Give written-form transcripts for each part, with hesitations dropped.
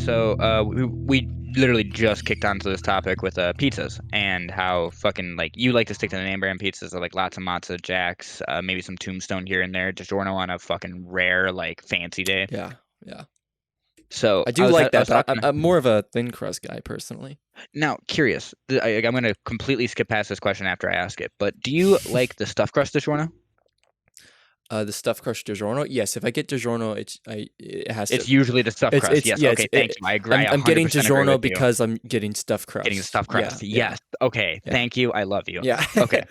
So we literally just kicked onto this topic with pizzas and how fucking like you like to stick to the name brand pizzas, so like lots of matzo jacks, maybe some tombstone here and there, DiGiorno on a fucking rare like fancy day. Yeah, yeah. So I do like I that, was but talking I'm more of a thin crust guy personally. now curious. I'm gonna completely skip past this question after I ask it, but do you like the stuffed crust DiGiorno? The stuffed crust DiGiorno, yes. If I get DiGiorno, it has to. It's usually the stuffed crust. It's Yes. yeah. Okay. Thank you. I agree. I I'm getting 100% agree DiGiorno with you. because I'm getting stuffed Getting the crust. stuffed Yeah, crust. yeah, Yes. Okay. yeah, Thank you. I love you. yeah. Okay.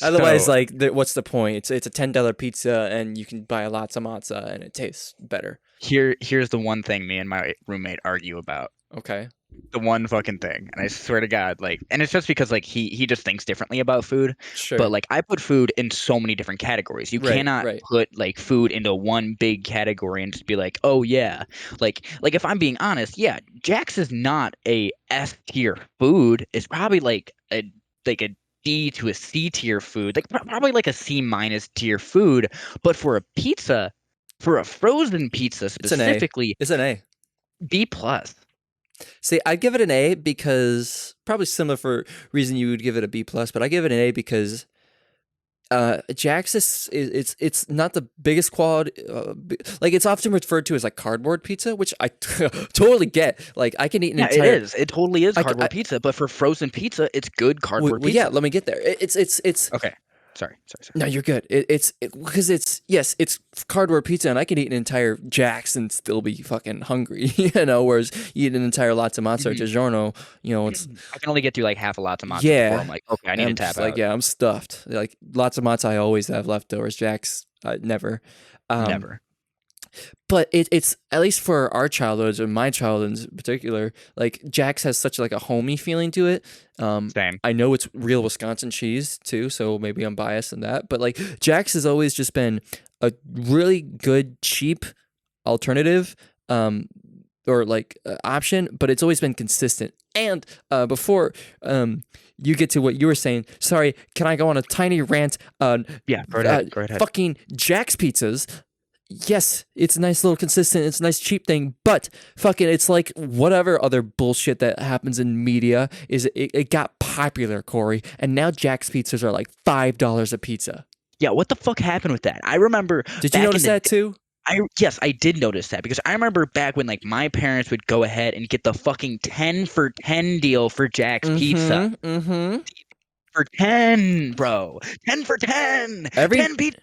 Otherwise, So like, what's the point? It's a $10 pizza, and you can buy lots of matzo, and it tastes better. here's the one thing me and my roommate argue about. Okay. The one fucking thing, and I swear to God, like, and it's just because like he just thinks differently about food. But Sure. like I put food in so many different categories. You Right. cannot Right. put like food into one big category and just be like, oh yeah, like if I'm being honest, yeah, Jax is not a S tier food. It's probably like a D to a C tier food, like probably like a C minus tier food. But for a pizza, for a frozen pizza It's an A. specifically, It's an A. B plus. See, I'd give it an A because probably similar for reason you would give it a B plus, but I give it an A because Jax it's not the biggest quality. Like it's often referred to as like cardboard pizza, which I totally get. Like I can eat an Yeah, it entire. is. It totally is cardboard pizza, but for frozen pizza, it's good cardboard Yeah. pizza. Let me get there. It's Okay. Sorry. No, you're good. It's because yes, it's cardboard pizza, and I can eat an entire Jax and still be fucking hungry, Whereas you eat an entire latte mazza or Mhm. DiGiorno, it's I can only get through like half a matzo before I'm yeah. like, okay, I need And to I'm tap just like, out. yeah, I'm stuffed. Like lots of matzo, I always have leftovers. Jax, never. Um, Never. but it's at least for our childhoods or my childhood in particular, like Jax has such like a homey feeling to it. Same. I know it's real Wisconsin cheese too, so maybe I'm biased in that. But like Jax has always just been a really good cheap alternative, or like option, but it's always been consistent. And before you get to what you were saying, sorry, can I go on a tiny rant on Yeah, go ahead. Go ahead. fucking Jax pizzas? Yes, it's a nice little consistent, it's a nice cheap thing, but fucking it's like whatever other bullshit that happens in media is it got popular, Corey, and now Jack's pizzas are like $5 a pizza. Yeah, what the fuck happened with that? I remember Did you back notice in the that too? yes, I did notice that because I remember back when like my parents would go ahead and get the fucking 10 for 10 deal for Jack's Pizza. Mm-hmm. For 10, bro. 10 for 10. Every 10 pizza.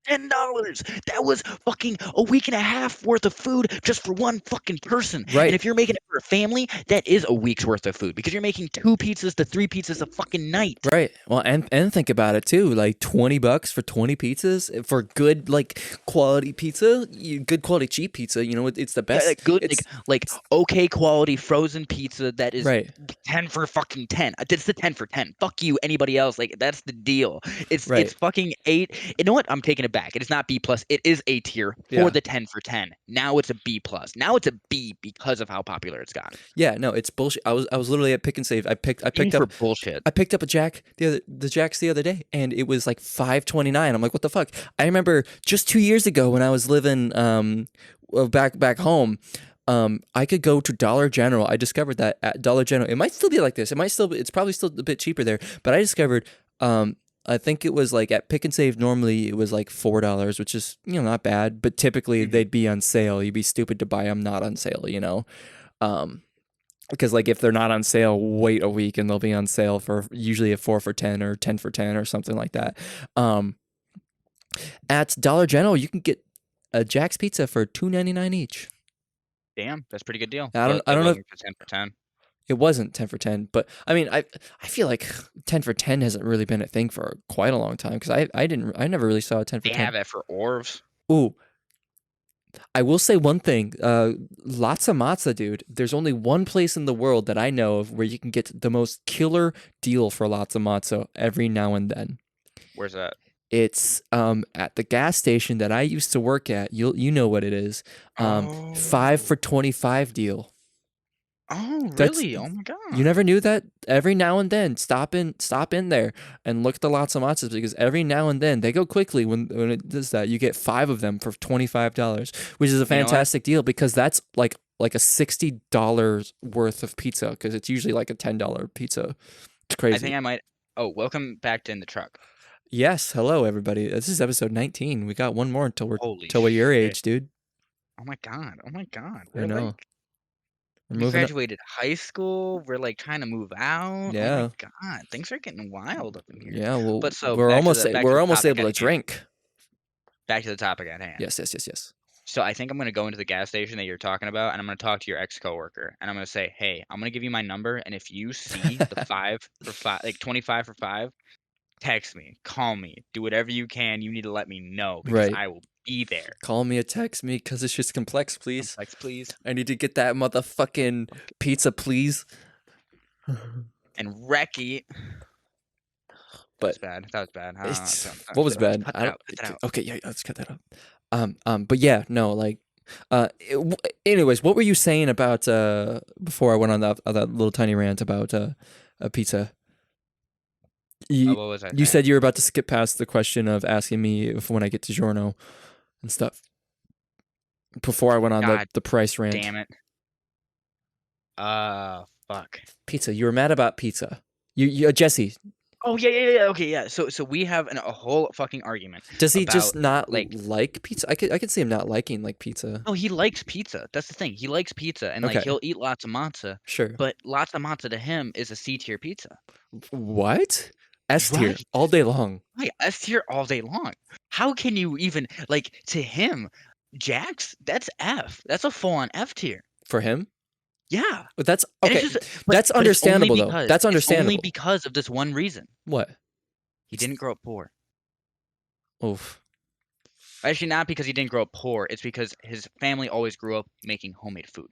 $10. That was fucking a week and a half worth of food just for one fucking person. And right. if you're making it for a family, that is a week's worth of food because you're making 2 pizzas to 3 pizzas a fucking night. Right. Well, and think about it too. Like $20 for 20 pizzas for good like quality pizza, good quality cheap pizza. It's the Yeah, best. like good, It's like okay quality frozen pizza that is right. 10 for fucking 10. It's the 10 for 10. Fuck you, anybody else. Like that's the deal. It's Right. fucking 8. You know what? I'm taking it back. It is not B plus. It is A tier for Yeah. the 10 for 10. Now it's a B plus. Now it's a B because of how popular it's gotten. Yeah. No, it's bullshit. I was literally at Pick and Save. I picked B up for bullshit. I picked up a the Jacks the other day, and it was like $5.29. I'm like, what the fuck? I remember just 2 years ago when I was living back home. I could go to Dollar General. I discovered that at Dollar General, it might still be like this. It's probably still a bit cheaper there. But I discovered, I think it was like at Pick and Save. Normally it was like $4, which is not bad. But typically they'd be on sale. You'd be stupid to buy them not on sale. Because like if they're not on sale, wait a week and they'll be on sale for usually a 4 for 10 or 10 for 10 or something like that. At Dollar General, you can get a Jack's pizza for $2.99 each. Damn, that's a pretty good deal. I don't know. If 10 for 10. It wasn't 10 for 10, but I mean, I feel like 10 for 10 hasn't really been a thing for quite a long time because I never really saw a 10 for They 10. have it for Orvs. Ooh, I will say one thing. Lots of matzo, dude. There's only one place in the world that I know of where you can get the most killer deal for lots of matzo every now and then. Where's that? It's at the gas station that I used to work at. You know what it is. 5 for 25 deal. Oh, really? Oh my god. You never knew that? Every now and then, stop in there and look at the lots of matzahs because every now and then they go quickly when it does that. You get 5 of them for $25, which is a fantastic deal because that's like like a $60 worth of pizza because it's usually like a $10 pizza. It's I crazy. think I might. Oh, welcome back to In the Truck. Yes, hello everybody. This is episode 19. We got one more Holy till we're your shit! age, dude. Oh my god! Oh my god! I We're know. like We're we moving up. graduated high school. We're like trying to move out. Oh my Yeah. god! Things are getting wild up in here. Yeah, well, But so we're almost back to we're the almost topic able at to hand. drink. Back to the topic at hand. Yes, yes, yes, yes. So I think I'm gonna go into the gas station that you're talking about, and I'm gonna talk to your ex-coworker, and I'm gonna say, "Hey, I'm gonna give you my number, and if you see the 5 for 5, like 25 for 5, text me, call me, do whatever you can. You need to let me know because Right. I will be there. Call me or text me because it's just complex, please. Complex, please." I need to get that motherfucking pizza, please. And Recky, that But was bad. That was bad. it's Don't what was bad? cut I that don't. out. Cut that out. Okay, yeah, let's cut that up. But yeah, no, like, anyways, what were you saying about before I went on that little tiny rant about a pizza? You What was I you saying? said you were about to skip past the question of asking me if when I get to Giorno and stuff before I went on God the price rant. damn it. Fuck. Pizza. You were mad about pizza. You Jesse. Oh yeah. Okay, yeah. So we have a whole fucking argument Does he just about not like. like pizza? I could see him not liking like pizza. No, he likes pizza. That's the thing. He likes pizza, and like Okay, he'll eat lots of matzah, sure. but lots of matzah to him is a C tier pizza. What? S tier Right. all day long Right. S tier all day long. How can you even like to him, Jax? That's F. That's a full on F tier. for him. Yeah. But that's And it's okay. just, That's but it's only understandable though. because That's it's only understandable. because of this one reason. What? He didn't grow up poor. Oof. Actually, not because he didn't grow up poor. It's because his family always grew up making homemade food.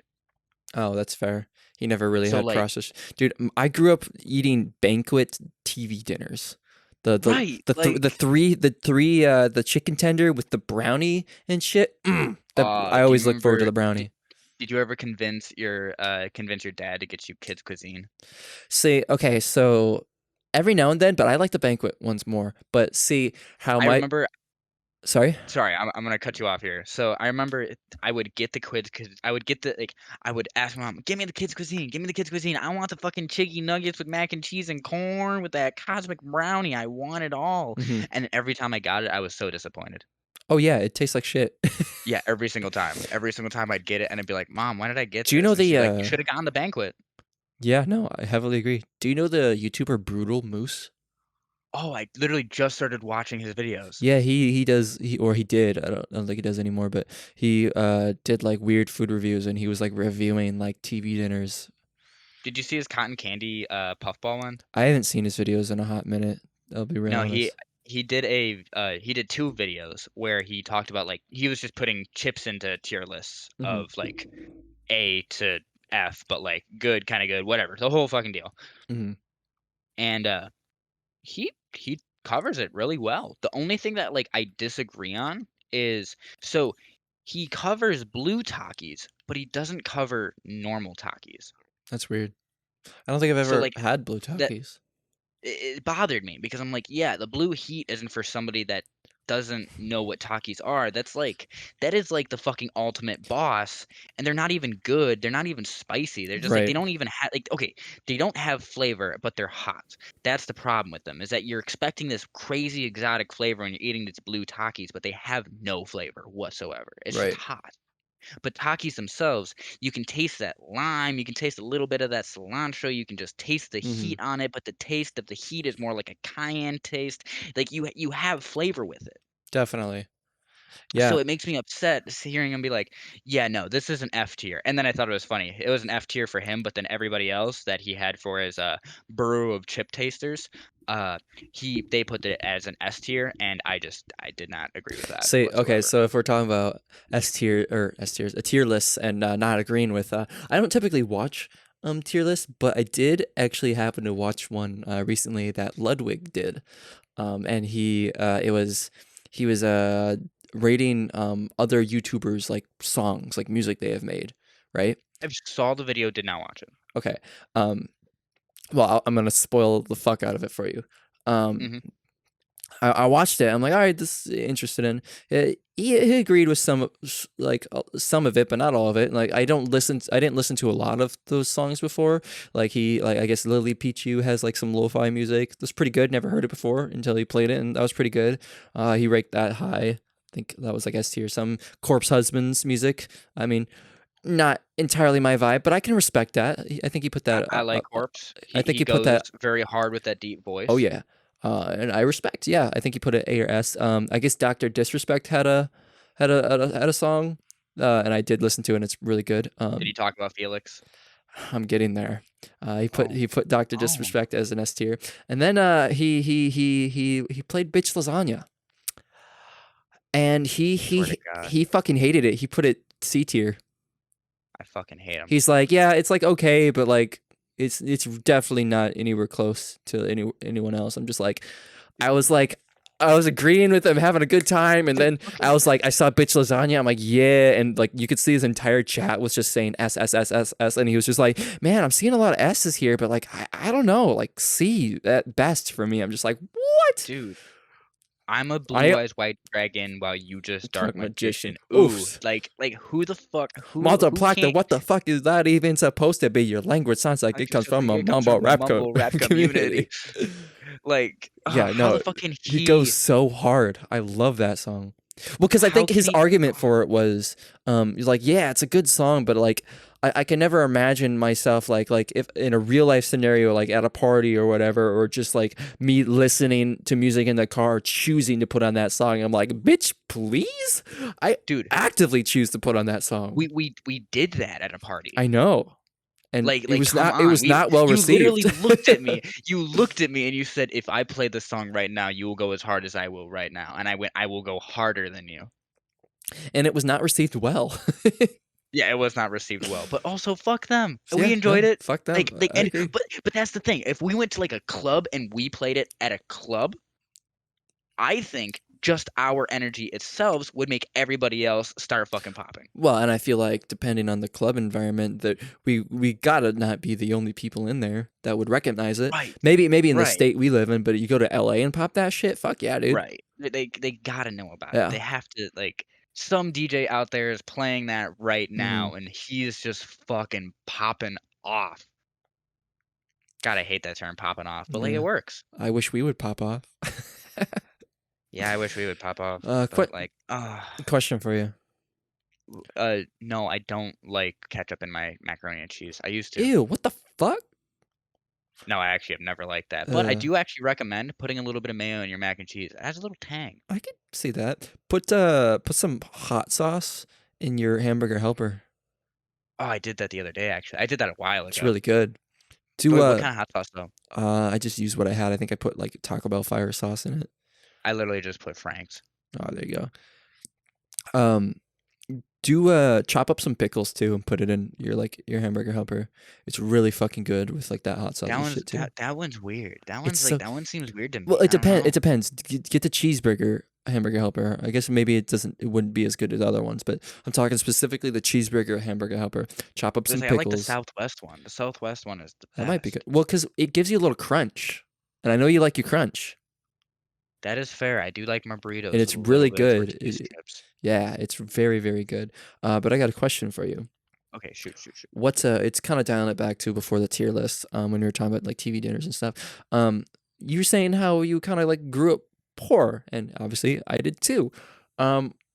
Oh, that's fair. He never really So had like, processed. Dude, I grew up eating banquet TV dinners. right, like, The three the chicken tender with the brownie and shit. I do you always look forward to remember? the brownie. Did you ever convince your dad to get you kids cuisine? See, okay, so every now and then, but I like the banquet ones more. But see how I my remember. sorry? Sorry, I'm gonna cut you off here. So I remember I would get the kids because I would get the like I would ask my mom, "Give me the kids cuisine, give me the kids cuisine. I want the fucking chicken nuggets with mac and cheese and corn with that cosmic brownie. I want it all." Hmm. And every time I got it, I was so disappointed. Oh yeah, it tastes like shit. Yeah, every single time. Every single time I'd get it and I'd be like, "Mom, why did I get Do you know this?" And the she's like, "You should have gotten the banquet." yeah, no, I heavily agree. Do you know the YouTuber Brutal Moose? Oh, I literally just started watching his videos. Yeah, he does he did. I don't think he does anymore, but he did like weird food reviews and he was like reviewing like TV dinners. Did you see his cotton candy puffball one? I haven't seen his videos in a hot minute. I'll be real No, honest. he did two videos where he talked about like he was just putting chips into tier lists Hmm. of like A to F, but like good, kind of good, whatever, the whole fucking deal. Hmm. And he covers it really well. The only thing that like I disagree on is so he covers blue Takis, but he doesn't cover normal Takis. That's weird. I don't think I've So ever like had blue that Takis. it bothered me because I'm like, yeah, the blue heat isn't for somebody that doesn't know what Takis are. That is like the fucking ultimate boss, and they're not even good. They're not even spicy. They're just like they Right. don't even have like okay, they don't have flavor, but they're hot. That's the problem with them is that you're expecting this crazy exotic flavor when you're eating these blue Takis, but they have no flavor whatsoever. It's just Right. hot. But Takis themselves, you can taste that lime, you can taste a little bit of that cilantro, you can just taste the Hmm. heat on it, but the taste of the heat is more like a cayenne taste. Like you have flavor with it. Definitely. Yeah. So it makes me upset hearing him be like, "Yeah, no, this is an F tier." And then I thought it was funny. It was an F tier for him, but then everybody else that he had for his brew of chip tasters, uh, they put it as an S tier, and I did not agree with that Say okay, whatsoever. so if we're talking about S tiers, a tier list, and not agreeing with, I don't typically watch tier lists, but I did actually happen to watch one recently that Ludwig did, and he was rating other YouTubers like songs like music they have made, right? I just saw the video, did not watch it. Okay, um, well I'm gonna spoil the fuck out of it for you. Um, Hmm. I watched it. I'm like, all right, this is interested in. He agreed with some of it, but not all of it. Like I didn't listen to a lot of those songs before. Like I guess Lily Pichu has like some lo-fi music that's pretty good. Never heard it before until he played it, and that was pretty good. He ranked that high. I think that was like S tier. Some Corpse Husbands music. I mean, not entirely my vibe, but I can respect that. I think he put that. I like Corpse. I He think he he put goes that. very hard with that deep Oh voice. yeah, and I respect. Yeah, I think he put it A or S. I guess Doctor Disrespect had a song, and I did listen to it, and it's really good. Did he talk about Felix? I'm getting there. Oh, He put Doctor oh, Disrespect as an S tier, and then he played Bitch Lasagna, and swear to God, he fucking hated it. He put it C tier. I fucking hate him. He's like, yeah, it's like okay, but like it's definitely not anywhere close to anyone else. I'm just like, I was like, I was agreeing with him, having a good time, and then I was like, I saw Bitch Lasagna. I'm like, yeah, and like you could see his entire chat was just saying S S S S S, and he was just like, man, I'm seeing a lot of S's here, but like I don't know, like C at best for me. I'm just like, what? Dude, I'm a I blue eyes white dragon while you just Dark dark Magician. magician. Ooh, Oof. like who the fuck who Multiplactor, can't what the fuck is that even supposed to be? Your language sounds like I it just comes feel from like a it comes mumble from a rap mumble rap community. community. Like, Yeah, how the no, fuck can he goes he so hard. I love that song. Well, because I how think can his he argument for it was, he's like, yeah, it's a good song, but like, I can never imagine myself like if in a real life scenario, like at a party or whatever, or just like me listening to music in the car, choosing to put on that song. I'm like, bitch, please, I dude, actively choose to put on that song. we did that at a party. I know, and Like come it on. was not well You literally received. looked at me. You looked at me and you said, "If I play the song right now, you will go as hard as I will right now." And I went, "I will go harder than you." And it was not received well. Yeah, it was not received well, but also fuck them. So We yeah, enjoyed no, it. fuck them. Like I and agree. but that's the thing. If we went to like a club and we played it at a club, I think just our energy itself would make everybody else start fucking popping. Well, and I feel like depending on the club environment, that we gotta not be the only people in there that would recognize it. Right. Maybe in the Right. state we live in, but you go to LA and pop that shit. Fuck yeah, dude. Right. They gotta know about it. Yeah. They have to like some DJ out there is playing that right hmm now and he's just fucking popping off. God, I hate that term popping off, but like it Yeah. works. I wish we would pop off. Yeah, I wish we would pop off, Quick but like, question for you. no, I don't like ketchup in my macaroni and cheese. I used to. Ew, what the fuck? No, I actually have never liked that, but I Uh, do actually recommend putting a little bit of mayo in your mac and cheese. It adds a little tang. I could see that. Put some hot sauce in your hamburger helper. Oh, I did that the other day, actually. I did that a while It's ago. really good. Do What kind of hot sauce though? I just used what I had. I think I put like Taco Bell fire sauce in it. I literally just put Frank's. Oh, there you go. Um, do chop up some pickles too and put it in your hamburger helper. It's really fucking good with like that hot sauce That and one's shit too. that one's weird. That It's one's like so that one seems weird to well. me. I don't It know. depends. Get the cheeseburger hamburger helper. I guess maybe it wouldn't be as good as other ones, but I'm talking specifically the cheeseburger hamburger helper. Chop up Because some I like the pickles. Southwest one. The Southwest one is the That might be best. good. Well, because it gives you a little crunch, and I know you like your crunch, That is fair. I do like my and burritos it's with a little really bit of good. tortilla chips. Yeah, it's very very good. But I got a question for you. Okay, shoot, shoot, shoot. What's it's kind of dialing it back to before the tier list, when we were talking about like TV dinners and stuff. You were saying how you kind of like grew up poor, and obviously I did too.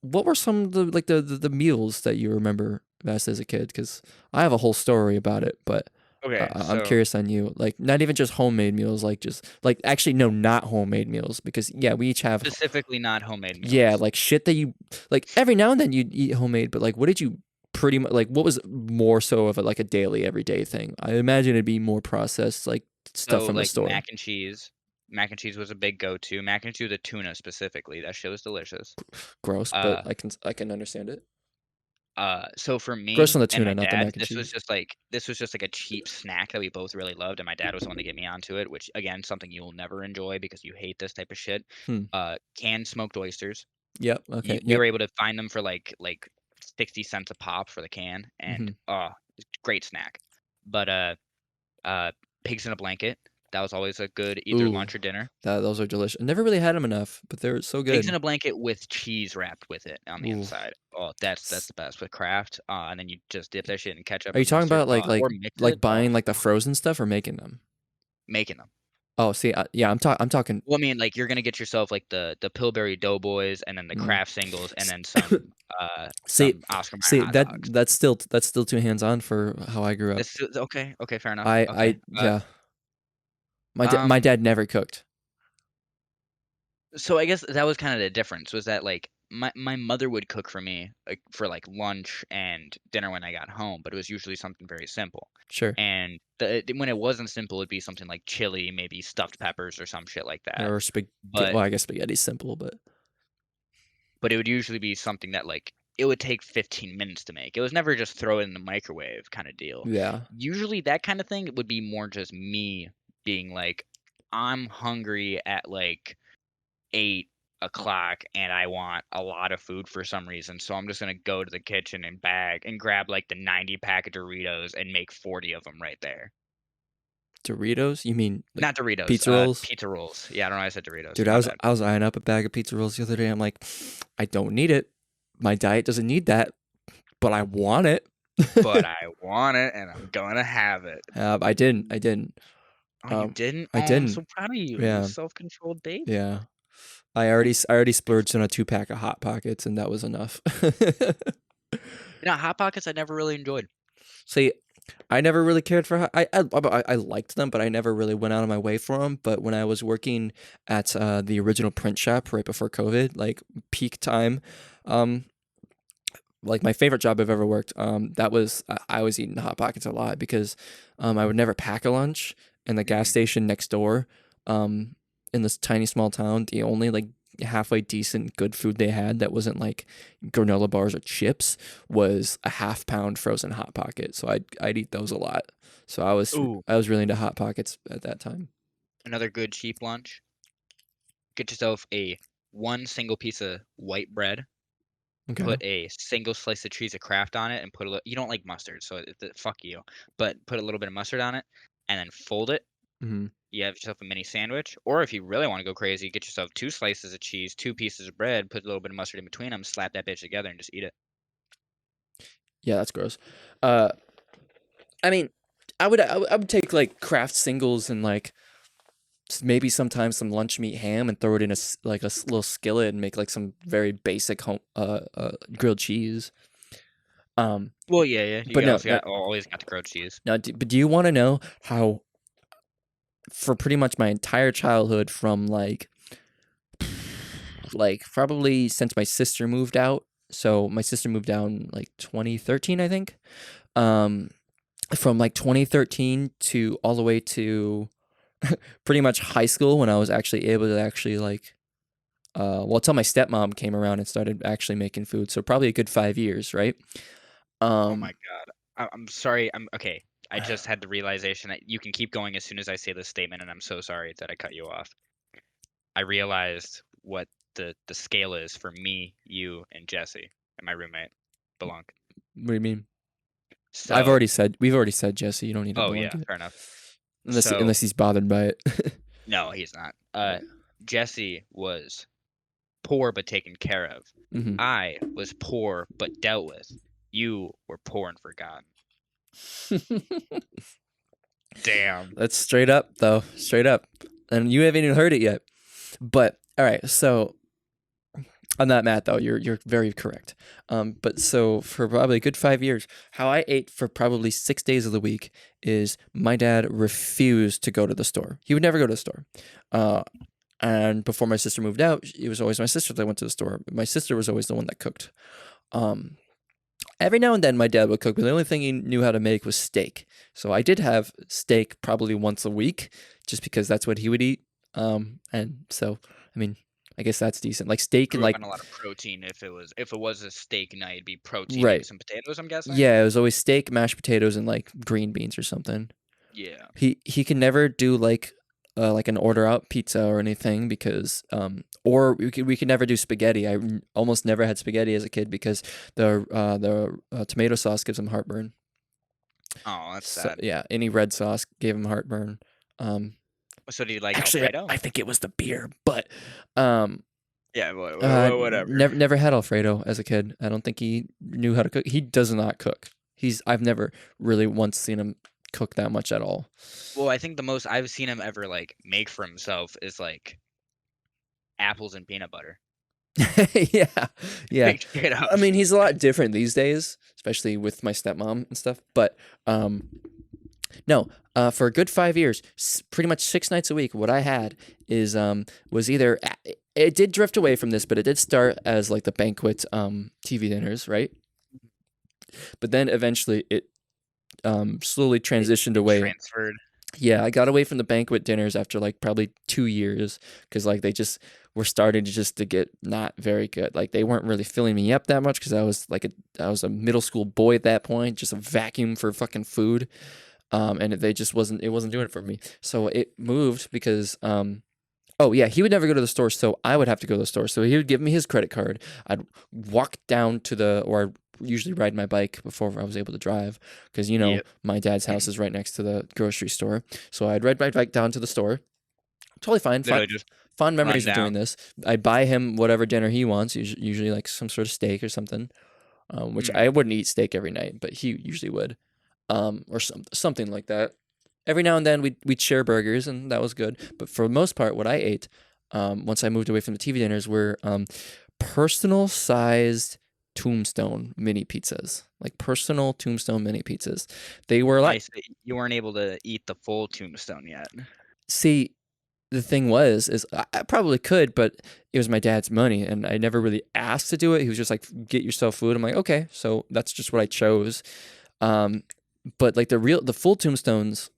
What were some of the like the meals that you remember best as a kid? Because I have a whole story about it, but Okay, I'm so curious on you. Like not even just homemade meals, like just like actually no, not homemade meals, because yeah, we each have specifically not homemade yeah, meals. like shit that you like every now and then you'd eat homemade, but like what did you pretty much like what was more so of like a daily everyday thing? I imagine it'd be more processed like stuff So from the like store. mac and cheese. Mac and cheese was a big go-to. Mac and cheese with tuna specifically. That shit was delicious. Gross, but Uh, I can understand it. so for Gross on me the and tuna, my not the dad, mac and cheese. this was just like a cheap snack that we both really loved, and my dad was the one to get me onto it, which again, something you will never enjoy because you hate this type of shit. Hmm. Canned smoked oysters. Yep. Okay. We were Yep. able to find them for like 60 cents a pop for the can, and hmm great snack. But pigs in a blanket. That was always a good either Ooh, lunch or dinner. those are delicious. I never really had them enough, but they're so Eggs in good. a blanket with cheese wrapped with it on the Ooh. inside. Oh, that's S- the best with Kraft. And then you just dip that shit in ketchup Are you and talking mustard. about like Or mix it. Oh, buying like the frozen stuff or making them? making them. Oh, see, yeah, I'm talking. Well, I mean, like you're gonna get yourself like the Pillsbury Doughboys and then the Mm. Kraft singles and S- then See, some Oscar Mayer see hot dogs. that's still too hands on for how I grew up. It's okay. Okay, fair enough. Okay. Yeah, my Um. dad never cooked. So I guess that was kind of the difference was that like my mother would cook for me like for like lunch and dinner when I got home, but it was usually something very simple. Sure. And when it wasn't simple, it'd be something like chili, maybe stuffed peppers or some shit like that. Or spaghetti. But Well, I guess spaghetti's simple, but it would usually be something that like it would take 15 minutes to make. It was never just throw it in the microwave kind of deal. yeah. Usually that kind of thing would be more just me being like, I'm hungry at like 8 o'clock and I want a lot of food for some reason. So I'm just gonna go to the kitchen and bag and grab like the 90 pack of Doritos and make 40 of them right there. Doritos? You mean like Not Doritos, pizza rolls? pizza rolls. Yeah, I don't know why I said Doritos. Dude, My bad. I was eyeing up a bag of pizza rolls the other day. I'm like, I don't need it. My diet doesn't need that, but I want it. But I want it and I'm gonna have it. I didn't. I didn't. Oh, you didn't? I Oh, I'm didn't. so proud of you. You Yeah. self-controlled babe. Yeah. I already splurged on a 2 pack of Hot Pockets, and that was enough. You know, Hot Pockets I never really enjoyed. See, I never really cared for. I liked them, but I never really went out of my way for them. But when I was working at the original print shop right before COVID, like peak time, um, like my favorite job I've ever worked, that was I was eating Hot Pockets a lot because I would never pack a lunch, and the gas Mhm. station next door, um, in this tiny small town, the only like halfway decent good food they had that wasn't like granola bars or chips was a half-pound frozen Hot Pocket. So I'd eat those a lot. So Ooh, I was really into Hot Pockets at that time. another good cheap lunch. Get yourself a one single piece of white bread, Okay. put a single slice of cheese of Kraft on it, and put a little. You don't like mustard, so fuck you. But put a little bit of mustard on it, and then fold it. Hmm. You have yourself a mini sandwich. Or if you really want to go crazy, get yourself 2 slices of cheese, 2 pieces of bread, put a little bit of mustard in between them, slap that bitch together, and just eat it. Yeah, that's gross. Uh, I mean, I would take like Kraft singles and like maybe sometimes some lunch meat ham and throw it in like a little skillet and make like some very basic home grilled cheese. Um, Well, yeah, yeah. but You also got always got the grilled cheese. but do you want to know how for pretty much my entire childhood from like probably since my sister moved out. So my sister moved out in like 2013, I think. Um, from like 2013 to all the way to pretty much high school when I was actually able to actually like well until my stepmom came around and started actually making food. So probably a good 5 years, right? Oh my Um God. I'm sorry. I'm okay. I just had the realization that you can keep going as soon as I say this statement, and I'm so sorry that I cut you off. I realized what the scale is for me, you, and Jesse, and my roommate, Belunk. what do you mean? So, We've already said Jesse, you don't need to oh belong yeah, to it. fair enough. Unless So, he's bothered by it. no, he's not. Yeah. Jesse was poor but taken care of. Hmm. I was poor but dealt with. You were poor and forgotten. Damn. That's straight up though, straight up. And you haven't even heard it yet. But all right, so on that, Matt, though, you're very correct. But so for probably a good 5 years, how I ate for probably 6 days of the week is my dad refused to go to the store. He would never go to the store. Uh, and before my sister moved out, it was always my sister that went to the store. My sister was always the one that cooked. Um, every now and then, my dad would cook, but the only thing he knew how to make was steak. So I did have steak probably once a week, just because that's what he would eat. And so, I mean, I guess that's decent. Like steak and Grew up like on a lot of protein. If it was a steak night, it'd be protein, maybe right. some potatoes, I'm guessing. Yeah, it was always steak, mashed potatoes, and like green beans or something. Yeah. He can never do like an order out pizza or anything because or we could never do spaghetti. Almost never had spaghetti as a kid because the tomato sauce gives him heartburn. Oh, that's So sad. yeah, any red sauce gave him heartburn. Um, So do you like Actually, Alfredo? I think it was the beer, but um, Yeah, whatever. never had Alfredo as a kid. I don't think he knew how to cook. He does not cook. I've never really once seen him cook that much at all. Well, I think the most I've seen him ever like make for himself is like apples and peanut butter. Yeah, yeah. Like straight up. I mean, he's a lot different these days, especially with my stepmom and stuff. But no, for a good 5 years, pretty much 6 nights a week, what I had is was either it did drift away from this, but it did start as like the banquet TV dinners, right? But then eventually it slowly It transitioned away. transferred. Yeah, I got away from the banquet dinners after like probably 2 years because like they just were starting to just to get not very good. Like they weren't really filling me up that much because I was a middle school boy at that point, just a vacuum for fucking food. And they just wasn't doing it for me. So it moved because oh yeah, he would never go to the store, so I would have to go to the store. So he would give me his credit card. I'd walk down to or I'd usually ride my bike before I was able to drive, because Yep. my dad's house is right next to the grocery store. So I'd ride my bike down to the store. Totally fine. Literally just Fond run memories of doing down. this. I'd buy him whatever dinner he wants, usually like some sort of steak or something. Which Mm. I wouldn't eat steak every night, but he usually would, or something like that. Every now and then we'd share burgers, and that was good. But for the most part, what I ate, once I moved away from the TV dinners, were personal sized Tombstone mini pizzas, like personal Tombstone mini pizzas. They were like, Nice. You weren't able to eat the full tombstone yet. see, the thing was, is I probably could, but it was my dad's money, and I never really asked to do it. He was just like, "Get yourself food." I'm like, "Okay," so that's just what I chose. Um, but like the full Tombstones,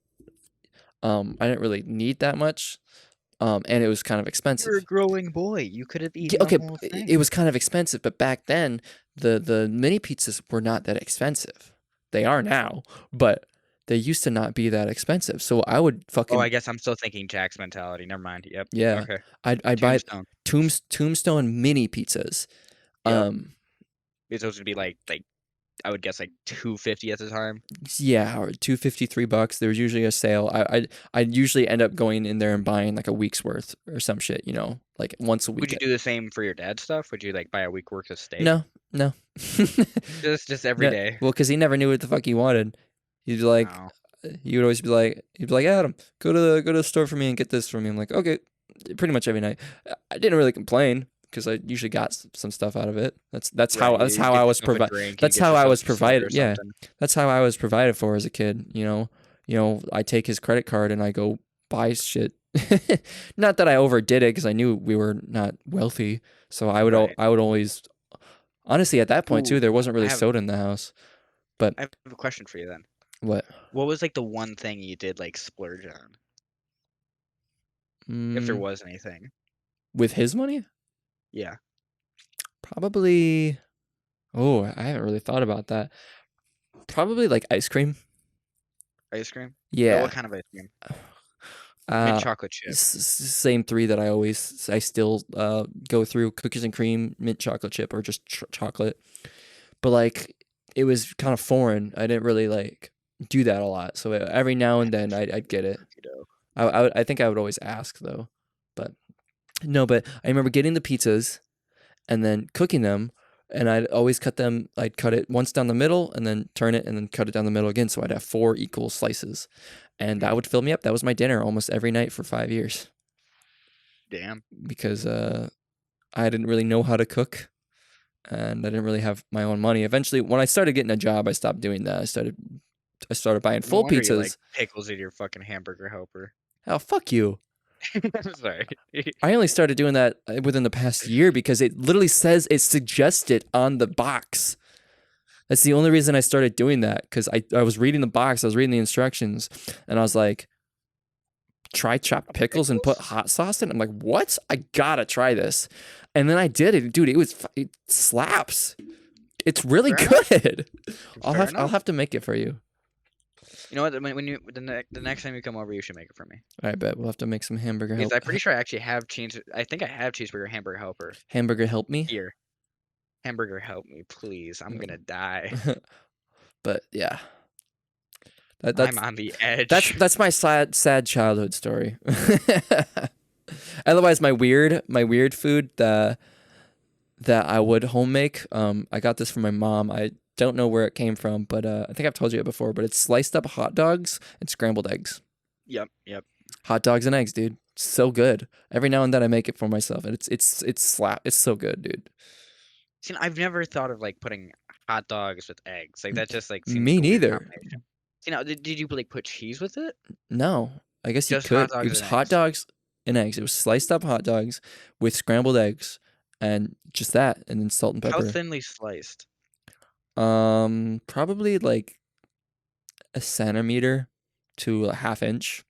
I didn't really need that much, and it was kind of You're a expensive. growing boy. You could have eaten the Okay, whole it thing. was kind of expensive, but back then the mini pizzas were not that expensive. They are now, but they used to not be that expensive. So I would Oh, I fucking, guess I'm still thinking Jack's mentality. Never mind. Yep. yeah, Okay. I'd buy Tombstone. Tombstone mini pizzas. Yep. Um, It's supposed to be like I would guess like 250 at the time. yeah, or $2.53. There was usually a sale. I'd usually end up going in there and buying like a week's worth or some shit, like once a Would week. you do the same for your dad's stuff? Would you like buy a week worth of steak? No, no. Just every No, day. well, because he never knew what the fuck he wanted. He'd be like, Oh, he would always be like, Adam, go to the store for me and get this for me. I'm like, okay, pretty much every night. I didn't really complain because I usually got some stuff out of it. right. That's You how I get was yourself a provided. drink. You That's get how I yourself was some soda provided. or Yeah, something. that's how I was provided for as a kid. I take his credit card and I go buy shit. Not that I overdid it because I knew we were not wealthy, so Right. I would always, honestly, at that point too, Ooh, there wasn't I really have soda in the house. But I have a question for you then. what? What was like the one thing you did like splurge on, if there Mm, was anything? with his money? Yeah, Probably. Oh, I haven't really thought about that. Probably like ice cream. ice cream. What Yeah. kind of ice cream? Mint Uh, chocolate chip. Same three that I still go through: cookies and cream, mint chocolate chip, or just chocolate. But like, it was kind of foreign. I didn't really like do that a lot. So every now and then I'd get it. Cookie dough. I think I would always ask though. But no, but I remember getting the pizzas and then cooking them. And I'd always I'd cut it once down the middle and then turn it and then cut it down the middle again. So I'd have 4 equal slices. And that Mm, would fill me up. That was my dinner almost every night for 5 years damn. because I didn't really know how to cook and I didn't really have my own money. Eventually, when I started getting a job, I stopped doing that. I started buying No full wonder you like pizzas. pickles in your fucking hamburger helper. Oh, fuck you. I'm sorry. I only started doing that within the past year because it literally says it suggested on the box. That's the only reason I started doing that because I was reading the box, I was reading the instructions, and I was like, try chopped pickles and put Pickles? hot sauce in. I'm like, what? I gotta try this, and then I did it, dude. It slaps. It's really Fair enough. good. Fair I'll enough. have to make it for you. You know what? When you the next time you come over, you should make it for me. I bet we'll have to make some Because I'm pretty sure I actually have cheese. I think I have cheeseburger hamburger helper hamburger help me. here. Hamburger help me, please. I'm gonna die. But yeah, That I'm that's on the edge. that's my sad childhood story. Otherwise, my weird food that I would home make. I got this from my mom. I don't know where it came from, but I think I've told you it before. But it's sliced up hot dogs and scrambled eggs. Yep, yep. Hot dogs and eggs, dude. So good. Every now and then I make it for myself, and it's slap. It's so good, dude. See, I've never thought of like putting hot dogs with eggs. Like that just like seems Me like a weird neither. combination. See, now did you like put cheese with it? No, I guess you Just hot could. It dogs was and hot eggs. dogs and eggs. It was sliced up hot dogs with scrambled eggs and just that, and then salt and How pepper. thinly sliced? Probably like a centimeter to a half inch.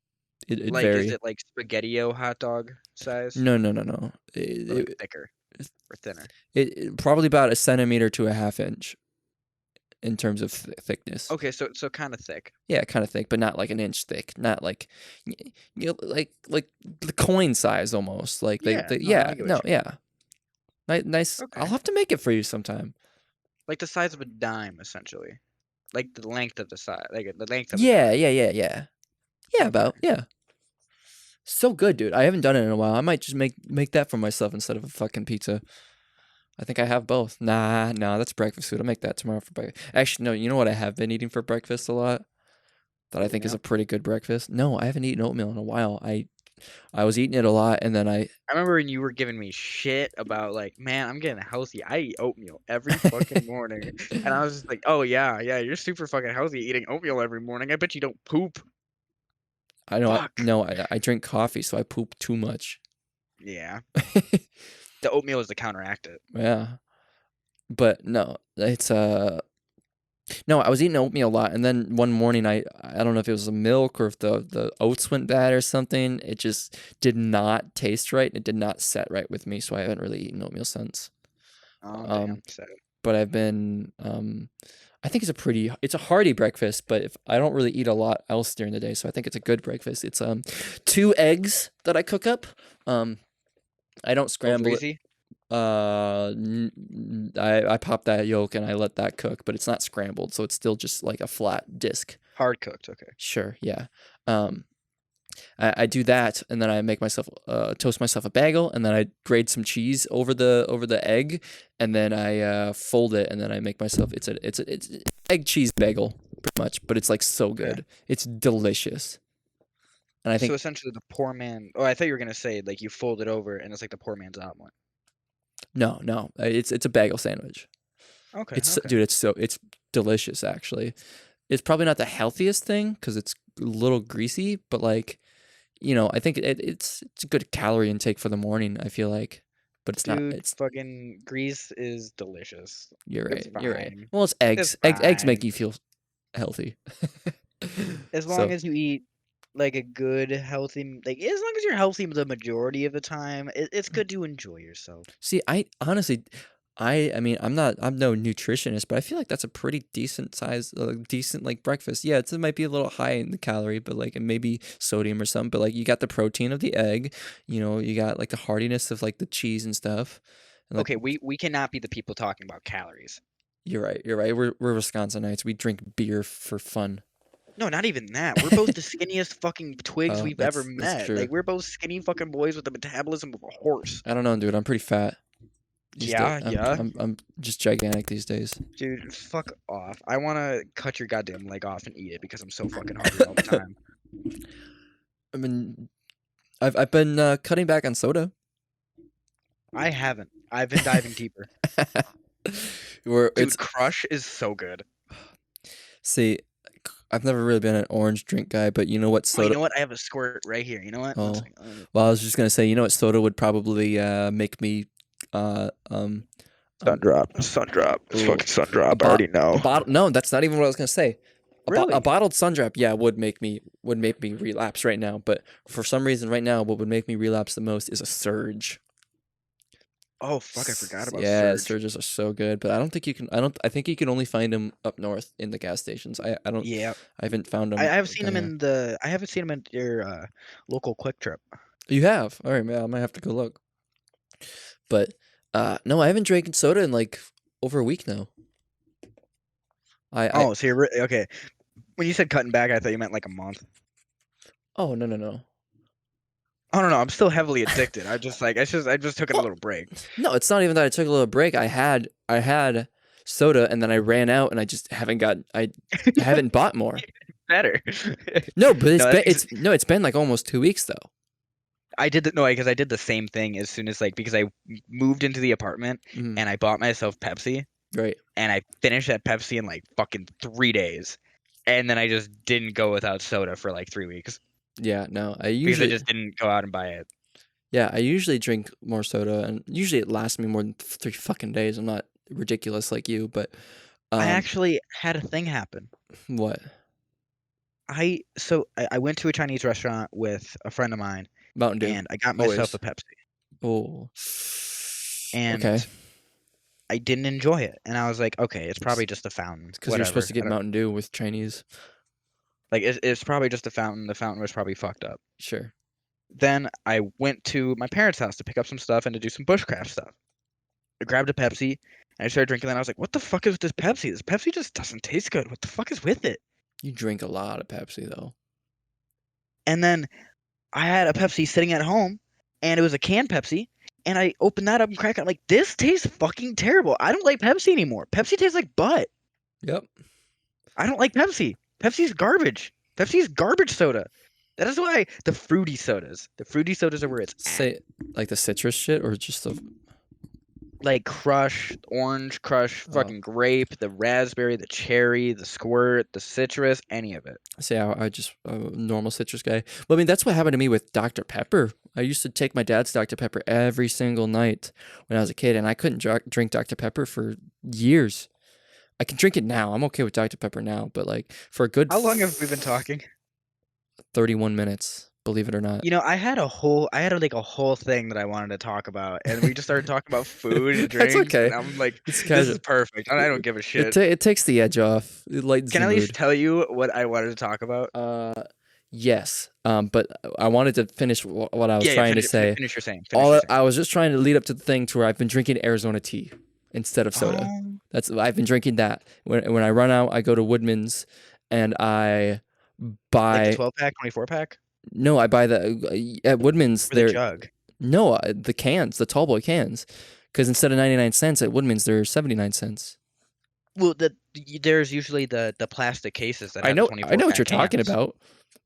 It Like, is vary. it like spaghetti-o hot dog size, No, no, no, no. or like thicker or thinner? Probably about a centimeter to a half inch in terms of thickness. Okay, so kind of thick. Yeah, kind of thick, but not like an inch thick. Not like, like the coin size almost. Like Yeah, no, yeah, I get what no, you mean. yeah. Nice. I'll Okay, have to make it for you sometime. like the size of a dime, essentially. Like the length of the side, like the length of a Yeah, dime. yeah, yeah, yeah. Yeah, Okay. about yeah. So good, dude. I haven't done it in a while. I might just make that for myself instead of a fucking pizza. I think I have both. Nah, that's breakfast food. I'll make that tomorrow for breakfast. Actually, no, you know what I have been eating for breakfast a lot that I think is a Oatmeal. pretty good breakfast? No, I haven't eaten oatmeal in a while. I was eating it a lot and then I I remember when you were giving me shit about like, man, I'm getting healthy. I eat oatmeal every fucking morning, and I was just like, oh yeah, yeah, you're super fucking healthy eating oatmeal every morning. I bet you don't poop. I know Fuck. I drink coffee, so I poop too much. Yeah, the oatmeal is to counteract it. Yeah. But no, it's no, I was eating oatmeal a lot, and then one morning I don't know if it was the milk or if the oats went bad or something. It just did not taste right. It did not set right with me, so I haven't really eaten oatmeal since. Oh Um, damn. So but I've been I think it's a hearty breakfast, but if I don't really eat a lot else during the day, so I think it's a good breakfast. It's two eggs that I cook up. Um, I don't over scramble it. easy. I pop that yolk and I let that cook, but it's not scrambled, so it's still just like a flat disc. Hard cooked. Okay. Sure, yeah. Um, I do that, and then I make myself toast myself a bagel, and then I grate some cheese over the egg, and then I fold it, and then I make myself it's egg cheese bagel pretty much, but it's like so Okay. good. It's delicious, and I So think essentially, the poor man. Oh, I thought you were gonna say like you fold it over and it's like the poor man's omelet. no, it's a bagel sandwich. Okay. It's Okay. dude, it's delicious actually. It's probably not the healthiest thing because it's a little greasy, but like, I think it's a good calorie intake for the morning, I feel like. But it's not Dude, it's fucking grease is delicious. you're It's right. You're right. fine. Well, it's It's eggs. Eggs make fine. you feel healthy. As long So, as you eat like a good, healthy, like as long as you're healthy the majority of the time, it's good to enjoy yourself. see, I honestly I mean, I'm no nutritionist, but I feel like that's a pretty decent size decent like breakfast. Yeah, it might be a little high in the calorie, but like and maybe sodium or something, but like you got the protein of the egg, you got like the heartiness of like the cheese and stuff. And like Okay, we cannot be the people talking about calories. you're right. You're right. We're Wisconsinites. We drink beer for fun. No, not even that. We're both the skinniest fucking twigs Oh, we've ever that's met. true. Like we're both skinny fucking boys with the metabolism of a horse. I don't know, dude. I'm pretty fat these days. Yeah, yeah. I'm just gigantic these days. Dude, fuck off. I want to cut your goddamn leg off and eat it because I'm so fucking hungry all the time. I mean, I've been cutting back on soda. I haven't. I've been diving deeper. Where it's Dude, Crush is so good. see, I've never really been an orange drink guy, but you know what Oh, you soda? know what? I have a squirt right here. You know what? One Oh, second. well, I was just gonna say, you know what soda would probably make me uh um Sun um drop. Sun drop. It's ooh, fucking sun a drop. I bot already a know. bottle. No, that's not even what I was gonna say. A Really? bottled Sundrop, yeah, would make me relapse right now. But for some reason, right now, what would make me relapse the most is a Surge. Oh, fuck. I forgot about Yeah, Surge. Surges are so good, but I don't think you can. I think you can only find them up north in the gas stations. I don't. Yeah. I haven't found I them have seen down him here. in the. I haven't seen him at your local Quick Trip. You have? All right, man. I might have to go look. But no, I haven't drank soda in like over a week now. I Oh, so you're okay. When you said cutting back, I thought you meant like a month. Oh, no, no, no. I don't know. I'm still heavily addicted. I just took a Well, little break. no, it's not even that I took a little break. I had soda and then I ran out and I just I haven't bought more. Better. No, but No, that makes it's been like almost 2 weeks though. I did the no, because I did the same thing as soon as like because I moved into the apartment Mm, and I bought myself Pepsi right. and I finished that Pepsi in like fucking 3 days. And then I just didn't go without soda for like 3 weeks Yeah, no. because I just didn't go out and buy it. I usually drink more soda and usually it lasts me more than 3 fucking days. I'm not ridiculous like you, but I um actually had a thing happen. what? I went to a Chinese restaurant with a friend of mine Mountain Dew. and I got myself Always. a Pepsi Oh. Okay. and I didn't enjoy it. And I was like, okay, it's It's probably just a fountain. because you're supposed Whatever. to I get don't, Mountain Dew with Chinese. like it's probably just a fountain. The fountain was probably fucked up. Sure. Then I went to my parents' house to pick up some stuff and to do some bushcraft stuff. I grabbed a Pepsi and I started drinking that. I was like, what the fuck is with this Pepsi? This Pepsi just doesn't taste good. What the fuck is with it? You drink a lot of Pepsi though. And then I had a Pepsi sitting at home and it was a canned Pepsi. And I opened that up and cracked it. I'm like, this tastes fucking terrible. I don't like Pepsi anymore. Pepsi tastes like butt. Yep. I don't like Pepsi. Pepsi's garbage. Pepsi's garbage soda. That is why the fruity sodas are where it's at. Say like the citrus shit or just the Like Crush, Orange Crush, oh. fucking grape, the raspberry, the cherry, the squirt, the citrus, any of it. Say I just a normal citrus guy. Well, I mean that's what happened to me with Dr Pepper. I used to take my dad's Dr Pepper every single night when I was a kid, and I couldn't drink Dr Pepper for years. I can drink it now. I'm okay with Dr Pepper now, but like for a good How long have we been talking? 31 minutes, believe it or not. You know, I had like a whole thing that I wanted to talk about, and we just started talking about food and That's drinks, okay. and I'm like, It's this is casual. perfect. I don't give a shit. It takes the edge off. It lightens Can the I at least mood. tell you what I wanted to talk about? Yes. But I wanted to finish what I was trying to say. Finish your saying. I was just trying to lead up to the thing to where I've been drinking Arizona tea instead of soda. I've been drinking that. When I run out, I go to Woodman's and I buy like the 12-pack, 24-pack, no, I buy the at Woodman's or the jug. no, the cans, the tall boy cans. Because instead of 99 cents at Woodman's, they're 79 cents. Well, there's usually the plastic cases that I have know 24 I know what pack you're talking cans. about.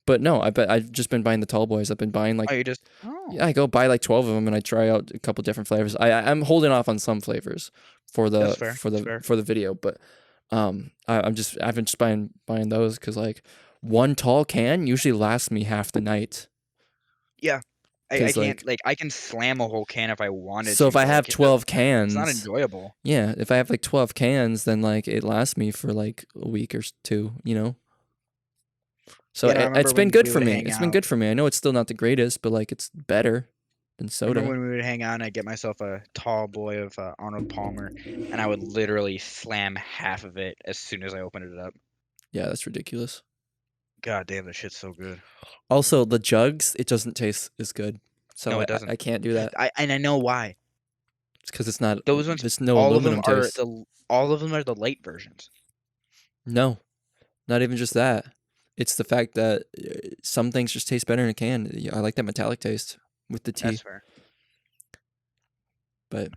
But no, I've just been buying the tall boys. I've been buying like Oh, you just yeah, I go buy like 12 of them and I try out a couple different flavors. I'm holding off on some flavors for the That's fair. That's fair. for the video, but I've been just buying those because like one tall can usually lasts me half the night. Yeah. I 'Cause, can't like I can slam a whole can if I wanted So to, if I but, have like, 12 it's cans, not enjoyable. yeah, if I have like 12 cans, then like it lasts me for like a week or two, you know. So You know, I remember it's been when good we for would me. hang It's been out. good for me. I know it's still not the greatest, but like it's better than Remember soda. when we would hang out and I'd get myself a tall boy of Arnold Palmer, and I would literally slam half of it as soon as I opened it up. Yeah, that's ridiculous. God damn, this shit's so good. Also, the jugs, it doesn't taste as good. So No, it doesn't. I can't do that. I know why. It's because it's not. Those ones, There's no all of them aluminum are taste. all of them are the light versions. No, not even just that. It's the fact that some things just taste better in a can. I like that metallic taste with the tea. That's fair. But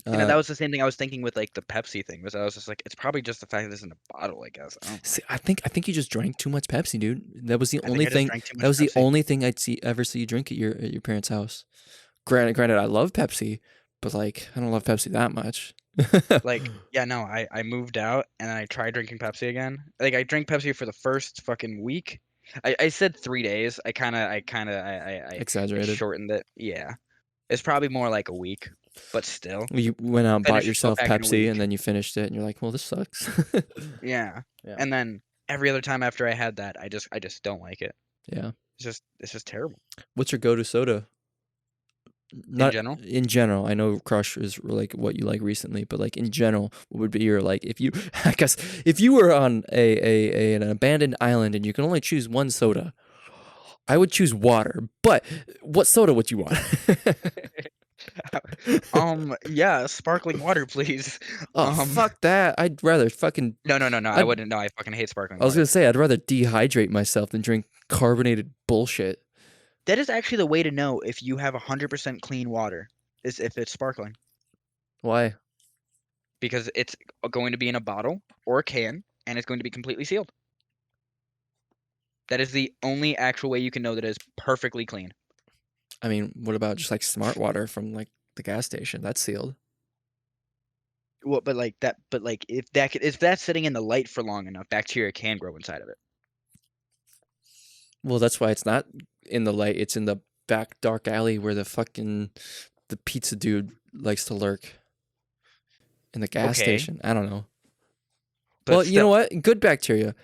You know, that was the same thing I was thinking with like the Pepsi thing. Was I was just like, it's probably just the fact that it's in a bottle. I guess. I don't know. see, I think you just drank too much Pepsi, dude. That was the I only think I just thing. drank too much That was the Pepsi. only thing I'd ever see you drink at your parents' house. Granted, I love Pepsi, but like I don't love Pepsi that much. Like, yeah, no, I moved out and I tried drinking Pepsi again. Like, I drank Pepsi for the first fucking week. I said 3 days. I Exaggerated. shortened it. Yeah, it's probably more like a week, but still. You went out and bought Finished a yourself 12-pack in a Pepsi, week. and then you finished it, and you're like, "Well, this sucks." Yeah. Yeah. And then every other time after I had that, I just don't like it. Yeah. It's just terrible. What's your go-to soda? Not general? In general, I know Crush is like what you like recently, but like in general, what would be your like if you I guess if you were on an abandoned island and you can only choose one soda, I would choose water. But what soda would you want? Yeah, sparkling water, please. Oh, Um, fuck that. I'd rather fucking. no, no, no, no. I I'd, wouldn't. No, I fucking hate sparkling I was water. gonna say, I'd rather dehydrate myself than drink carbonated bullshit. That is actually the way to know if you have 100% clean water, is if it's sparkling, Why? because it's going to be in a bottle or a can, and it's going to be completely sealed. That is the only actual way you can know that it is perfectly clean. I mean, what about just like smart water from like the gas station? That's sealed. Well, but like that, but like if that's sitting in the light for long enough, bacteria can grow inside of it. Well, that's why it's not in the light. It's in the back dark alley where the pizza dude likes to lurk in the gas Okay, station. I don't know. but Well, you know still, what? Good bacteria.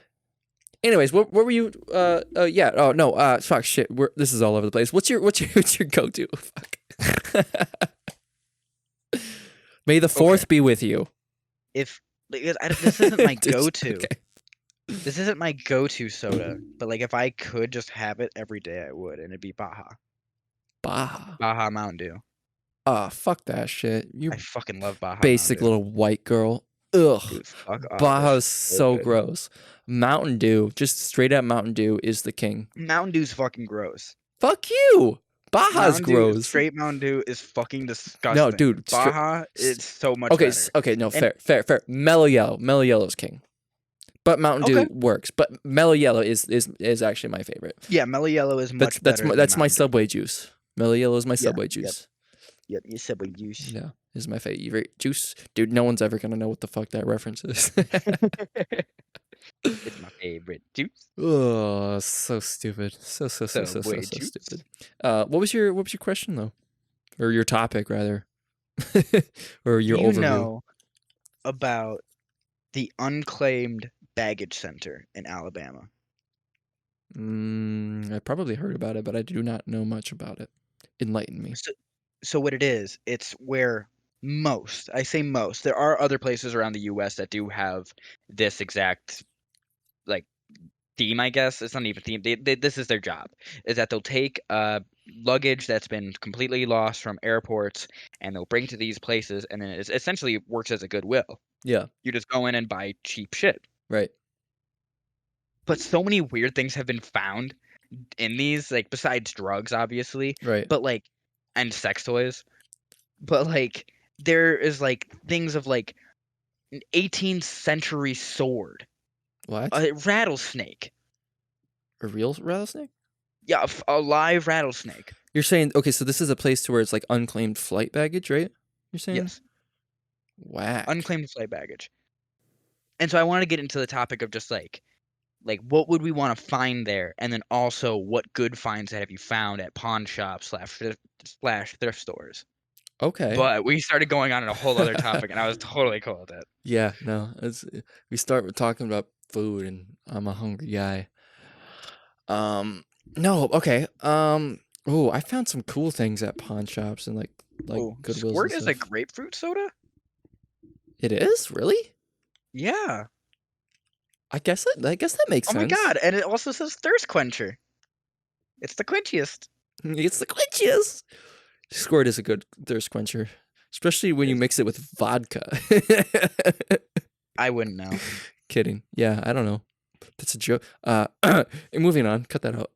Anyways, what were you? Yeah. Oh no. Fuck. Shit. This is all over the place. What's your go-to? Fuck. May the okay. fourth be with you. If because this isn't my Just- go-to. okay. This isn't my go-to soda, but like if I could just have it every day, I would, and it'd be Baja. Baja. Baja Mountain Dew. Ah, fuck that shit. I You fucking love Baja Mountain basic Dew. little white girl. Ugh. Dude, fuck off. That Baja's shit's so so good. gross. Mountain Dew, just straight up Mountain Dew is the king. Mountain Dew's fucking gross. Fuck you. Baja's Mountain Dew, gross. straight Mountain Dew is fucking No, disgusting. dude. Baja, it's so much Okay, better. okay, no, And fair. Mellow Yellow's king. But Mountain okay, Dew works. But Mellow Yellow is actually my favorite. yeah, Mellow Yellow is That's much that's better my, than that's my Mountain Dew. Subway juice. Mellow Yellow is my Yeah, Subway yep, juice. yep. You Subway juice. Yeah, is my favorite juice. Dude, no one's ever gonna know what the fuck that reference is. It's my favorite juice. Oh, so stupid. So Subway juice. stupid. What was your question though? Or your topic rather. Or your Do you overview. know about the unclaimed baggage center in Alabama? I probably heard about it, but I do not know much about it. Enlighten me. So what it is, it's where I say most, there are other places around the US that do have this exact like theme, I guess. It's not even theme. This is their job. Is that they'll take luggage that's been completely lost from airports and they'll bring to these places and then it essentially works as a goodwill. Yeah, You just go in and buy cheap shit. right. But so many weird things have been found in these, like besides drugs, obviously, Right. but like and sex toys. But like there is like things of like an 18th century sword, What? a rattlesnake. A real rattlesnake? Yeah, a live rattlesnake. You're saying okay, so this is a place to where it's like unclaimed flight baggage, right? You're saying? Yes, Whack. unclaimed flight baggage. And so I want to get into the topic of just like what would we want to find there, and then also what good finds that have you found at pawn shops slash thrift stores. Okay. But we started going on a whole other topic, and I was totally cool with it. Yeah, no. We start with talking about food and I'm a hungry guy. No, okay. Oh, I found some cool things at pawn shops and like Oh, Goodwills and Squirt is a stuff. grapefruit soda? It is? Really? Yeah. I guess that makes Oh sense. my god, and it also says thirst quencher. It's the quenchiest. It's the quenchiest. Squirt is a good thirst quencher, especially when you mix it with vodka. I wouldn't know. Kidding. Yeah, I don't know. That's a joke. And moving on. Cut that out.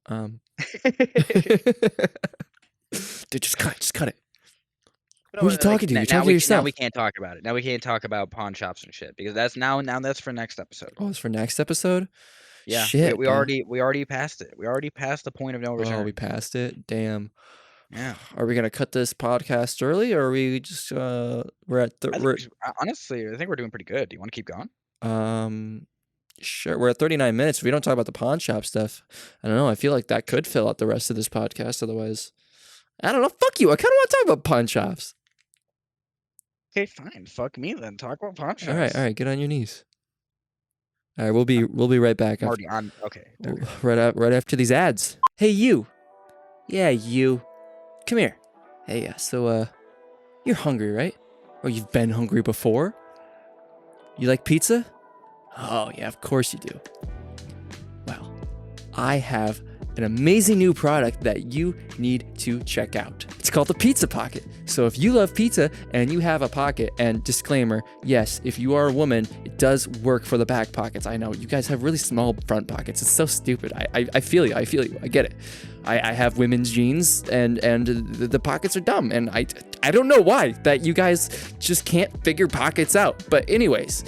Dude, just cut it. Who are you talking to? You're talking to Now yourself. we can't talk about it. Now we can't talk about pawn shops and shit because that's now that's for next episode. Oh, it's for next episode? Yeah, Shit. we already passed it. We already passed the point of no return. Oh, we passed it. Damn. Yeah. Are we gonna cut this podcast early, or are we just we're at Honestly, I think we're doing pretty good. Do you want to keep going? Sure. We're at 39 minutes. If we don't talk about the pawn shop stuff, I don't know. I feel like that could fill out the rest of this podcast. Otherwise, I don't know. Fuck you. I kind of want to talk about pawn shops. Okay, fine. Fuck me then. Talk about pawn shops. All right. Get on your knees. All right, we'll be right back. I'm already on. Okay. Right after these ads. Hey, you. Yeah, you. Come here. Hey, so you're hungry, right? Or you've been hungry before? You like pizza? Oh yeah, of course you do. Well, I have an amazing new product that you need to check out. It's called the Pizza Pocket. So if you love pizza and you have a pocket, and disclaimer, yes, if you are a woman, it does work for the back pockets. I know you guys have really small front pockets. It's so stupid. I feel you. I get it. I have women's jeans and the pockets are dumb, and I don't know why that you guys just can't figure pockets out. But anyways,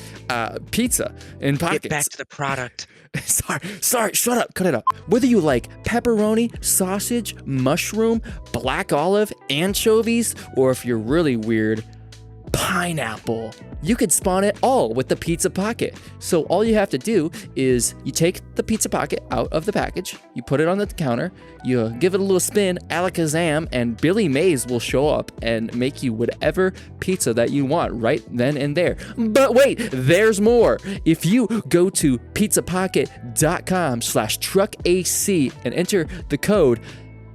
pizza in pockets. Get back to the product. Sorry, shut up, cut it up. Whether you like pepperoni, sausage, mushroom, black olive, anchovies, or if you're really weird, pineapple, you could spawn it all with the Pizza Pocket. So all you have to do is you take the Pizza Pocket out of the package, you put it on the counter, you give it a little spin, alakazam, and Billy Mays will show up and make you whatever pizza that you want right then and there. But wait, there's more. If you go to pizzapocket.com/truckac and enter the code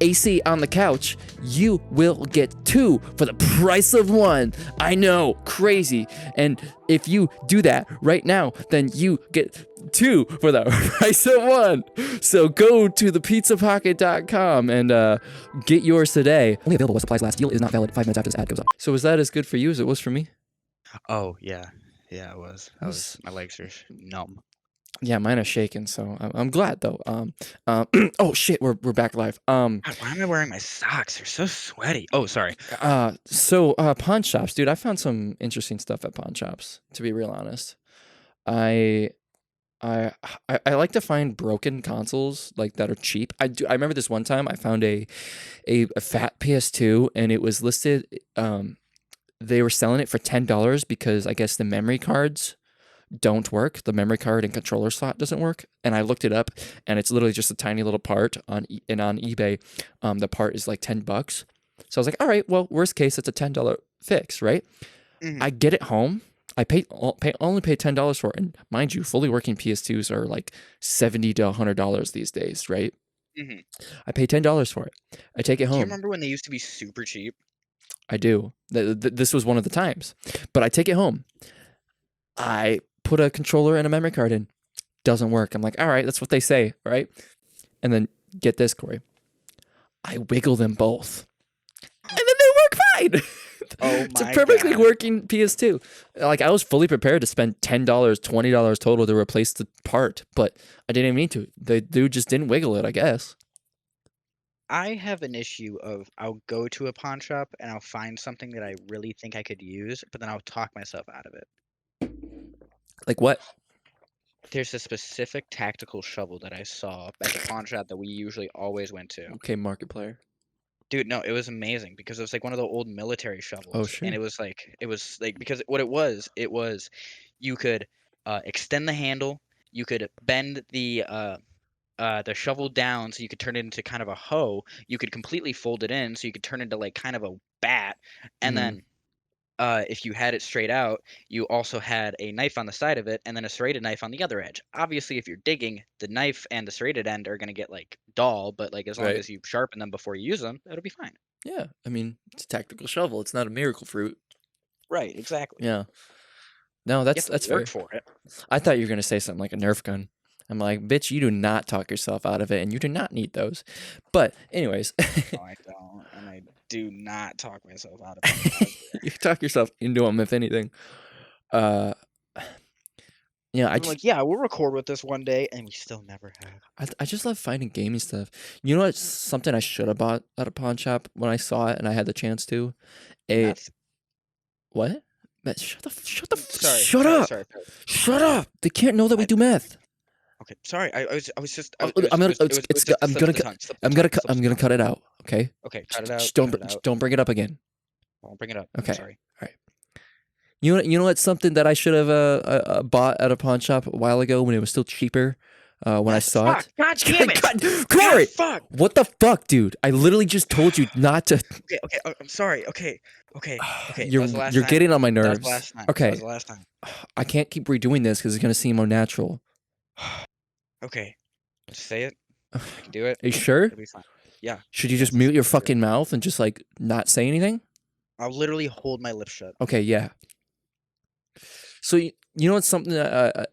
AC on the couch, you will get 2 for the price of 1. I know, crazy. And if you do that right now, then you get 2 for the price of 1. So go to thepizzapocket.com and get yours today. Only available while supplies last. Deal is not valid 5 minutes after this ad goes up. So was that as good for you as it was for me? Oh yeah, it was. My legs are numb. Yeah, mine are shaking, so I'm glad though. Oh shit, we're back live. God, why am I wearing my socks? They're so sweaty. Oh, sorry. So pawn shops, dude. I found some interesting stuff at pawn shops. To be real honest, I like to find broken consoles like that are cheap. I remember this one time I found a fat PS2 and it was listed. They were selling it for $10 because I guess the memory cards don't work. The memory card and controller slot doesn't work. And I looked it up and it's literally just a tiny little part on eBay. The part is like $10. So I was like, all right, well, worst case, it's a $10 fix, right? I get it home. I only pay $10 for it. And mind you, fully working PS2s are like $70 to $100 these days, right? I pay $10 for it. I take it home. Do you remember when they used to be super cheap? I do. This was one of the times. But I take it home. I put a controller and a memory card in. Doesn't work. I'm like, all right, that's what they say, right? And then get this, Corey. I wiggle them both. And then they work fine. Oh It's a my perfectly God. working PS2. Like I was fully prepared to spend $10, $20 total to replace the part, but I didn't mean to. The dude just didn't wiggle it, I guess. I have an issue of I'll go to a pawn shop and I'll find something that I really think I could use, but then I'll talk myself out of it. Like what? There's a specific tactical shovel that I saw at the pawn shop that we usually always went to. Okay, Markiplier. Dude, no, it was amazing because it was like one of the old military shovels. Oh, shit. And it was like because what it was you could extend the handle, you could bend the shovel down so you could turn it into kind of a hoe. You could completely fold it in so you could turn it into like kind of a bat. And then if you had it straight out, you also had a knife on the side of it and then a serrated knife on the other edge. Obviously, if you're digging, the knife and the serrated end are going to get like dull, but like as long Right. as you sharpen them before you use them, it'll be fine. Yeah, I mean, it's a tactical shovel. It's not a miracle fruit. Right, exactly. Yeah. No, You that's have to work fair. for it. I thought you were gonna say something like a Nerf gun. I'm like, bitch, you do not talk yourself out of it, and you do not need those. But anyways, No, I don't, and I do not talk myself out of it. you talk yourself into them, if anything. Yeah, I'm like, yeah, we'll record with this one day, and we still never have. I just love finding gaming stuff. You know what's something I should have bought at a pawn shop when I saw it and I had the chance to? Meth. What? Man, shut Sorry, up! sorry. Shut up! They can't know that we do meth. Okay, sorry. I was just. I'm gonna cut it out. Okay. Okay, cut it out. Just cut it out. don't bring it up again. Don't bring it up. Okay. I'm sorry. All right. You know what's something that I should have bought at a pawn shop a while ago when it was still cheaper. When I saw it. God damn it! Corey! God, fuck! What the fuck, dude? I literally just told you not to. Okay. I'm sorry. Okay. You're getting on my nerves. That was the last time. Okay. That was the last time. I can't keep redoing this because it's gonna seem unnatural. Okay. Just say it. I can do it. Are you sure? It'll be fine. Yeah. Should you just mute your fucking mouth and just like not say anything? I'll literally hold my lips shut. Okay, yeah. So you know what's something that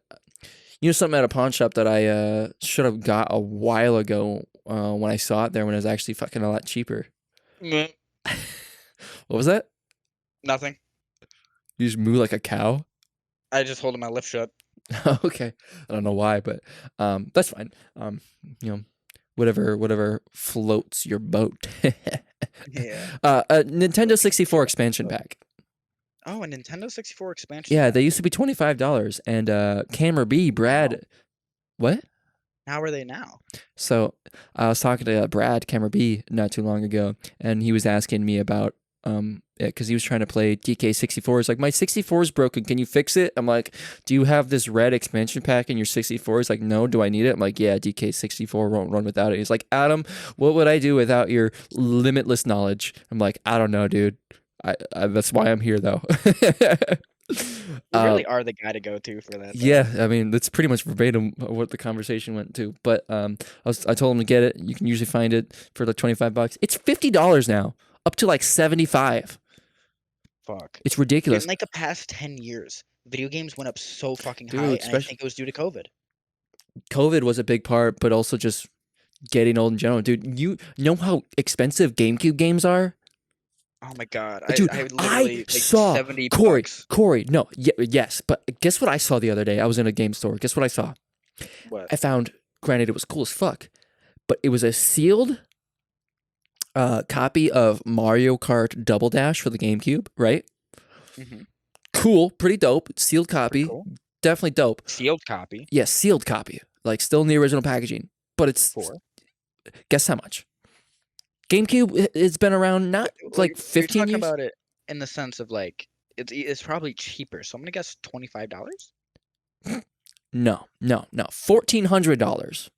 You know something at a pawn shop that I should have got a while ago when I saw it there when it was actually fucking a lot cheaper. Mm, What was that? nothing. You just moo like a cow? I just holding my lip shut. Okay. I don't know why, but that's fine. You know, whatever floats your boat. Yeah. A Nintendo 64 expansion pack. Oh, a Nintendo 64 expansion Yeah, pack. they used to be $25 and Camera B, Brad, what? How are they now? So I was talking to Brad Camera B not too long ago, and he was asking me about because he was trying to play DK64. He's like, my 64 is broken. Can you fix it? I'm like, do you have this red expansion pack in your 64? He's like, no. Do I need it? I'm like, yeah, DK64 won't run without it. He's like, Adam, what would I do without your limitless knowledge? I'm like, I don't know, dude. I that's why I'm here though. You really are the guy to go to for that. Though. Yeah, I mean that's pretty much verbatim what the conversation went to. But I told him to get it. You can usually find it for like $25. It's $50 now, up to like 75. Fuck. It's Dude, ridiculous, in like the past 10 years, video games went up so fucking high, dude. and I Especially think it was due to COVID. COVID was a big part, but also just getting old in general, dude. You know how expensive GameCube games are? Oh my god, Dude, I I literally like saw 70 Corey. bucks. Corey, no, yes, but guess what I saw the other day? I was in a game store. Guess what I saw? What? I found. Granted, it was cool as fuck, but it was a sealed copy of Mario Kart Double Dash for the GameCube. Right? Mm-hmm. Cool, pretty dope. Sealed Pretty copy, cool. definitely dope. Sealed copy. Yes, sealed copy, like still in the original packaging. But it's For. guess how much? GameCube has been around not like You're 15 talking years. about it in the sense of like it's probably cheaper. So I'm gonna guess $25. No, $1,400.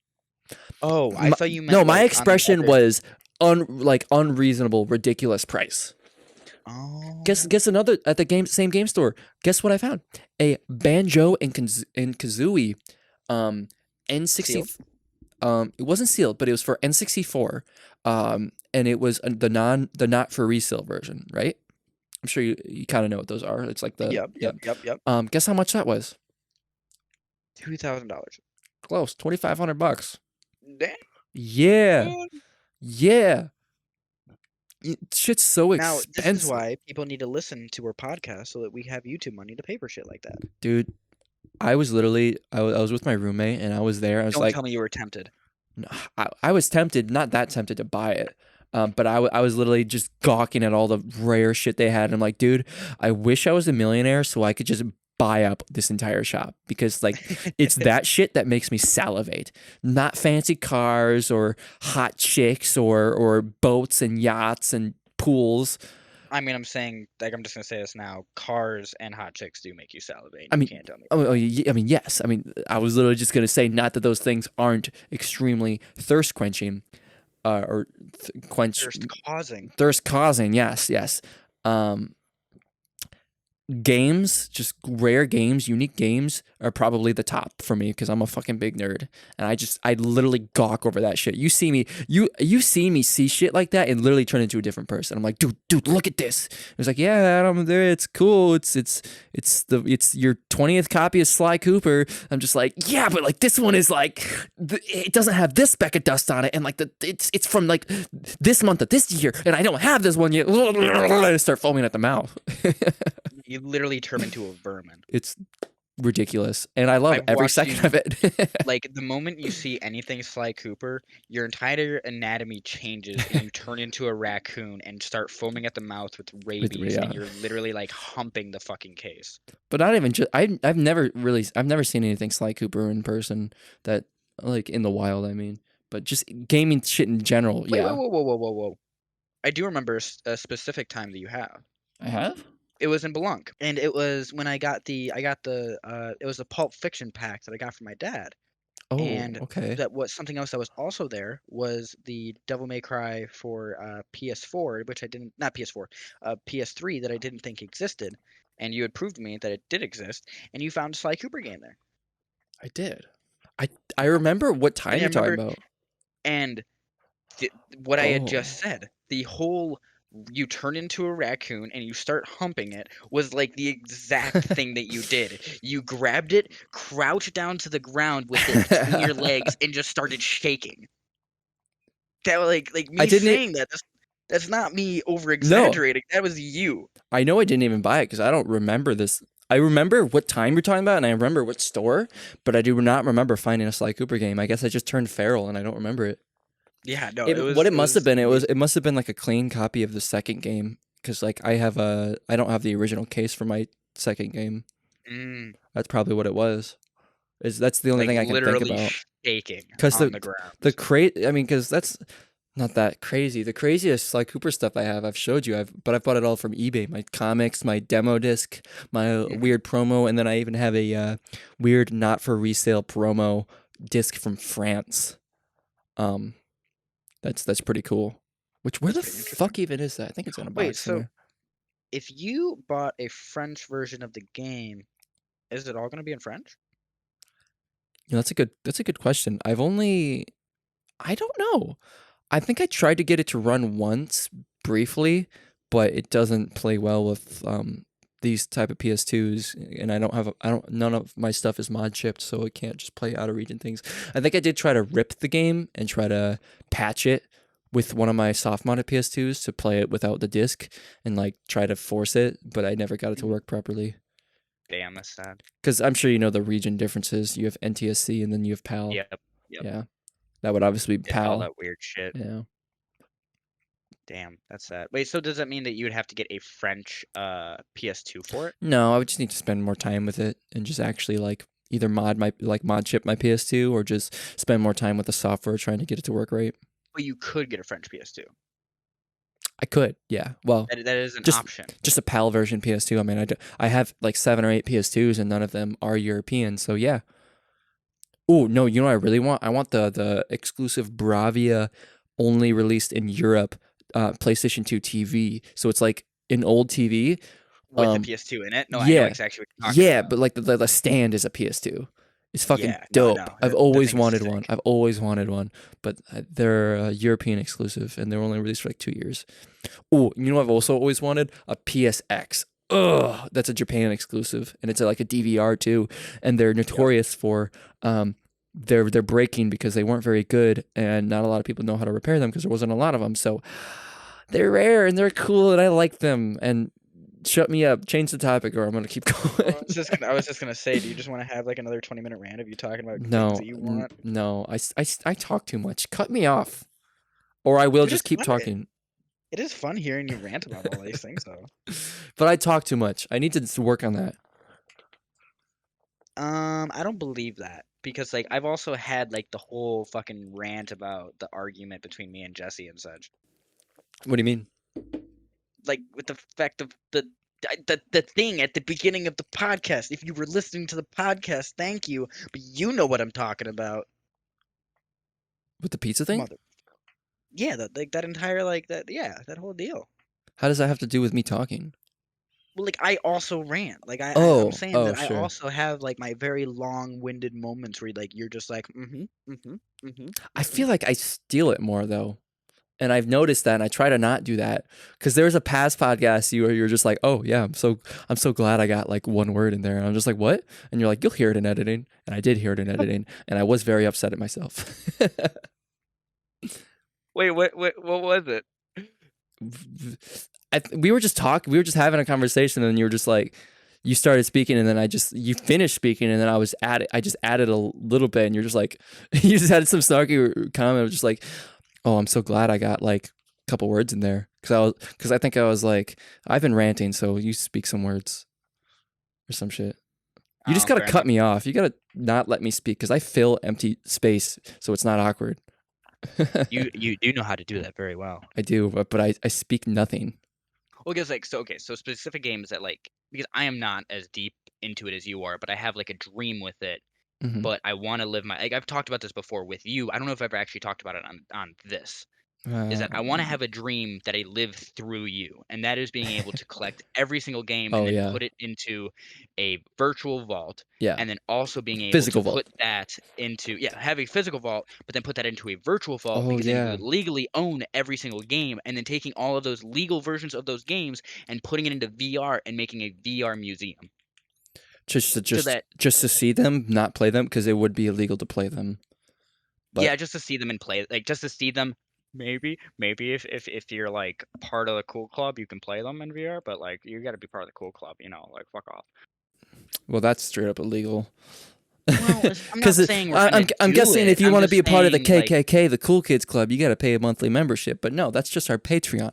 Oh, I thought you meant No, my like on the expression other. was unreasonable, ridiculous price. Oh. Guess another at the same game store. Guess what I found? A Banjo and Kazooie N60. Sealed? It wasn't sealed, but it was for N64. And it was the not for resale version, right? I'm sure you kind of know what those are. It's like the Yep. Guess how much that was? $2,000. Close, $2,500. Damn. Yeah, yeah. Shit's so Now, this is expensive, why people need to listen to our podcast so that we have YouTube money to pay for shit like that. dude. I was literally I was with my roommate and I was there. I was Don't like, tell me you were tempted. no, I was tempted, not that tempted to buy it. But I was literally just gawking at all the rare shit they had. And I'm like, dude, I wish I was a millionaire so I could just buy up this entire shop because like it's that shit that makes me salivate. Not fancy cars or hot chicks or boats and yachts and pools. I mean, I'm saying, like, I'm just gonna say this now. Cars and hot chicks do make you salivate. I You mean, can't tell me. I mean, yes. I mean, I was literally just gonna say not that those things aren't extremely thirst quenching, or thirst causing. Yes. Um, games, just rare games, unique games are probably the top for me because I'm a fucking big nerd and I literally gawk over that shit. You see me see shit like that and literally turn into a different person. I'm like, dude, look at this. It's like, yeah, Adam, there, it's cool. It's your 20th copy of Sly Cooper. I'm just like, yeah, but like this one is like, it doesn't have this speck of dust on it, and like it's from like this month of this year, and I don't have this one yet. I start foaming at the mouth. You literally turn into a vermin. It's ridiculous, and I love every second of it. Like, the moment you see anything Sly Cooper, your entire anatomy changes, and you turn into a raccoon and start foaming at the mouth with rabies, and you're literally like humping the fucking case. But not even just I've never seen anything Sly Cooper in person that like in the wild. I mean, but just gaming shit in general. Wait, yeah. whoa. I do remember a specific time that you have. I have. It was in Belunk, and it was when I got the it was a Pulp Fiction pack that I got from my dad. Oh, And okay. that was something else that was also there was the Devil May Cry for PS4, which I didn't, not PS4, PS3 that I didn't think existed, and you had proved to me that it did exist, and you found a Sly Cooper game there. I did. I remember what time And I you're talking remember, about. and what I had just said, the whole you turn into a raccoon and you start humping it was like the exact thing that you did. You grabbed it, crouched down to the ground with it between your legs, and just started shaking. That like I me didn't. saying that's not me over No, exaggerating. That was you. I know I didn't even buy it because I don't remember this. I remember what time you're talking about, and I remember what store, but I do not remember finding a Sly Cooper game. I guess I just turned feral, and I don't remember it. Yeah, no, What it it must have was been, me. it must have been like a clean copy of the second game because like I don't have the original case for my second game. Mm, That's probably what it was. Is that's the only like thing I can think literally about. shaking Because on the ground. I mean, because that's not that crazy. The craziest Sly Cooper stuff I've showed you. But I've bought it all from eBay. My comics, my demo disc, my Mhm. weird promo, and then I even have a weird not for resale promo disc from France. Um, that's pretty cool. Which where That's the pretty interesting. fuck even is that? I think it's in a Wait, box so somewhere. if you bought a French version of the game, is it all going to be in French? You know, that's a good question. I don't know. I think I tried to get it to run once briefly, but it doesn't play well with these type of PS2s, and I don't none of my stuff is mod shipped, so it can't just play out of region things. I think I did try to rip the game and try to patch it with one of my soft modded PS2s to play it without the disc and like try to force it, but I never got it to Mhm. work properly. Damn, that's sad. Because I'm sure you know the region differences. You have NTSC and then you have PAL. Yep. Yep. Yeah, that would obviously be It's all PAL. that weird shit. Yeah. Damn, that's sad. Wait, so does that mean that you would have to get a French PS2 for it? No, I would just need to spend more time with it and just actually like either mod chip my PS2 or just spend more time with the software trying to get it to work right. Well, you could get a French PS2. I could, yeah. Well, That is an just option. just a PAL version PS2. I mean, I have like 7 or 8 PS2s and none of them are European. So yeah. Oh no, you know what I really want? I want the exclusive Bravia, only released in Europe, PlayStation 2 TV. So it's like an old TV. With the Um, PS2 in it? No, I know Yeah, exactly what you're talking yeah, about. but like the stand is a PS2. It's fucking Yeah, no, dope. no, I've the always thing is wanted one. sick. I've always wanted one, but they're European exclusive, and they're only released for like 2 years. Oh, you know what I've also always wanted? A PSX. Ugh, that's a Japan exclusive, and it's like a DVR too. And they're Yep. notorious for they're breaking because they weren't very good, and not a lot of people know how to repair them because there wasn't a lot of them. So they're rare and they're cool, and I like them. And shut me up, change the topic, or I'm gonna keep going. I was just gonna say, do you just want to have like another 20-minute rant of you talking about things No, that you want? no, I talk too much. Cut me off, or I will Dude, just it's keep fun. talking. It is fun hearing you rant about all these things, though. But I talk too much. I need to work on that. I don't believe that because like I've also had like the whole fucking rant about the argument between me and Jesse and such. What do you mean? Like with the fact of the thing at the beginning of the podcast. If you were listening to the podcast, thank you, but you know what I'm talking about, With the pizza thing? mother. Yeah, that like that entire like that. Yeah, that whole deal. How does that have to do with me talking? Well, like I also rant. Like I'm saying Oh, that I sure. also have like my very long-winded moments where like you're just like I mm-hmm. feel like I steal it more though. And I've noticed that, and I try to not do that because there was a past podcast you're just like, oh yeah, I'm so glad I got like one word in there, and I'm just like, what? And you're like, you'll hear it in editing, and I did hear it in editing, and I was very upset at myself. Wait, what was it? We were just having a conversation, and you were just like, you started speaking, and then you finished speaking, and then I just added a little bit, and you're just like, you just had some snarky comment, just like, oh, I'm so glad I got like a couple words in there, because I think I was like, I've been ranting, so you speak some words or some shit. You just Oh, gotta fair cut enough. me off. You gotta not let me speak because I fill empty space, so it's not awkward. You do know how to do that very well. I do, but I speak nothing. Well, because like so okay, so specific games that like because I am not as deep into it as you are, but I have like a dream with it. Hmm. But I want to live my like I've talked about this before with you. I don't know if I've ever actually talked about it on this. is that I want to Um, have a dream that I live through you, and that is being able to collect every single game and oh then yeah, put it into a virtual vault, yeah, and then also being able to physical vault. put that into, yeah, have a physical vault, but then put that into a virtual vault Oh because then you yeah, would legally own every single game, and then taking all of those legal versions of those games and putting it into VR and making a VR museum. just to So just that, just to see them, not play them, because it would be illegal to play them. But yeah, just to see them and play, like just to see them. Maybe if you're like part of the cool club, you can play them in VR, but like you got to be part of the cool club, like fuck off. well, that's straight up illegal. Well, I'm not Because saying we're I'm gonna I'm do guessing it. if you I'm want to just be a part of the saying like KKK, the Cool Kids Club, you got to pay a monthly membership. But no, that's just our Patreon,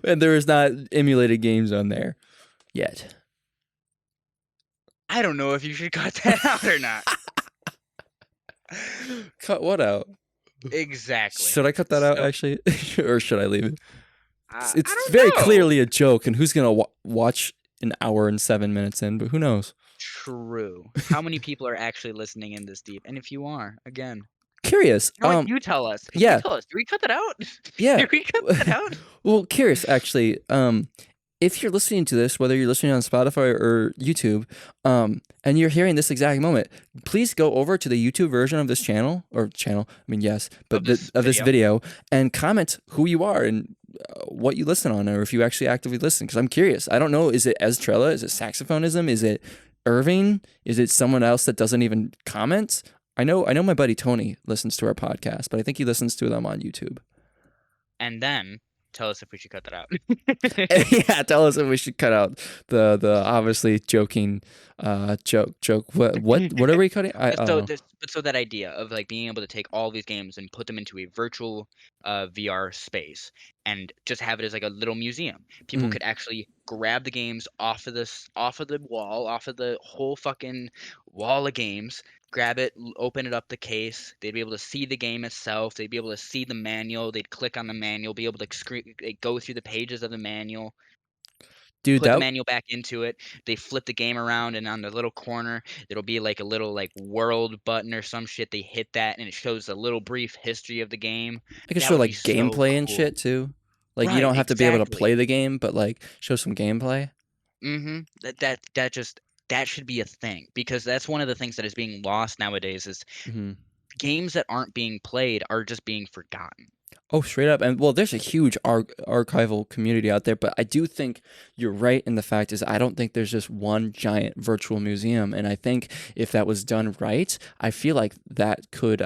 and there is not emulated games on there yet. I don't know if you should cut that out or not. Cut what out? Exactly. Should I cut that out So actually, or should I leave it? I It's very don't know. clearly a joke, and who's gonna watch an hour and 7 minutes in? But who knows? True. How many people are actually listening in this deep? And if you are, again, Curious. you know what? You tell us. You Yeah, tell us. Do we cut that out? yeah. Did we cut that out? Well, curious actually. If you're listening to this, whether you're listening on Spotify or YouTube, and you're hearing this exact moment, please go over to the YouTube version of this channel I mean, yes, Of but this of this video. video, and comment who you are and what you listen on, or if you actually actively listen. Because I'm curious. I don't know. Is it Estrella? Is it saxophonism? Is it Irving? Is it someone else that doesn't even comment? I know my buddy Tony listens to our podcast, but I think he listens to them on YouTube. And then tell us if we should cut that out. Yeah, tell us if we should cut out the obviously joking joke. What are we cutting? I don't So know. so that idea of like being able to take all these games and put them into a virtual VR space and just have it as like a little museum. People Mm. could actually grab the games off of the wall, off of the whole fucking wall of games, grab it, open it up the case. They'd be able to see the game itself. They'd be able to see the manual. They'd click on the manual, be able to like, go through the pages of the manual, Dude, put the that manual back into it. They flip the game around, and on the little corner, it'll be like a little like world button or some shit. They hit that, and it shows a little brief history of the game. I could That show would be like so gameplay and cool. shit too. Like you Right, don't have to be able to play exactly. the game, but like show some gameplay. That should be a thing because that's one of the things that is being lost nowadays is Hmm. games that aren't being played are just being forgotten. Oh, straight up. And well, there's a huge archival community out there, but I do think you're right in the fact is I don't think there's just one giant virtual museum. And I think if that was done right, I feel like that could It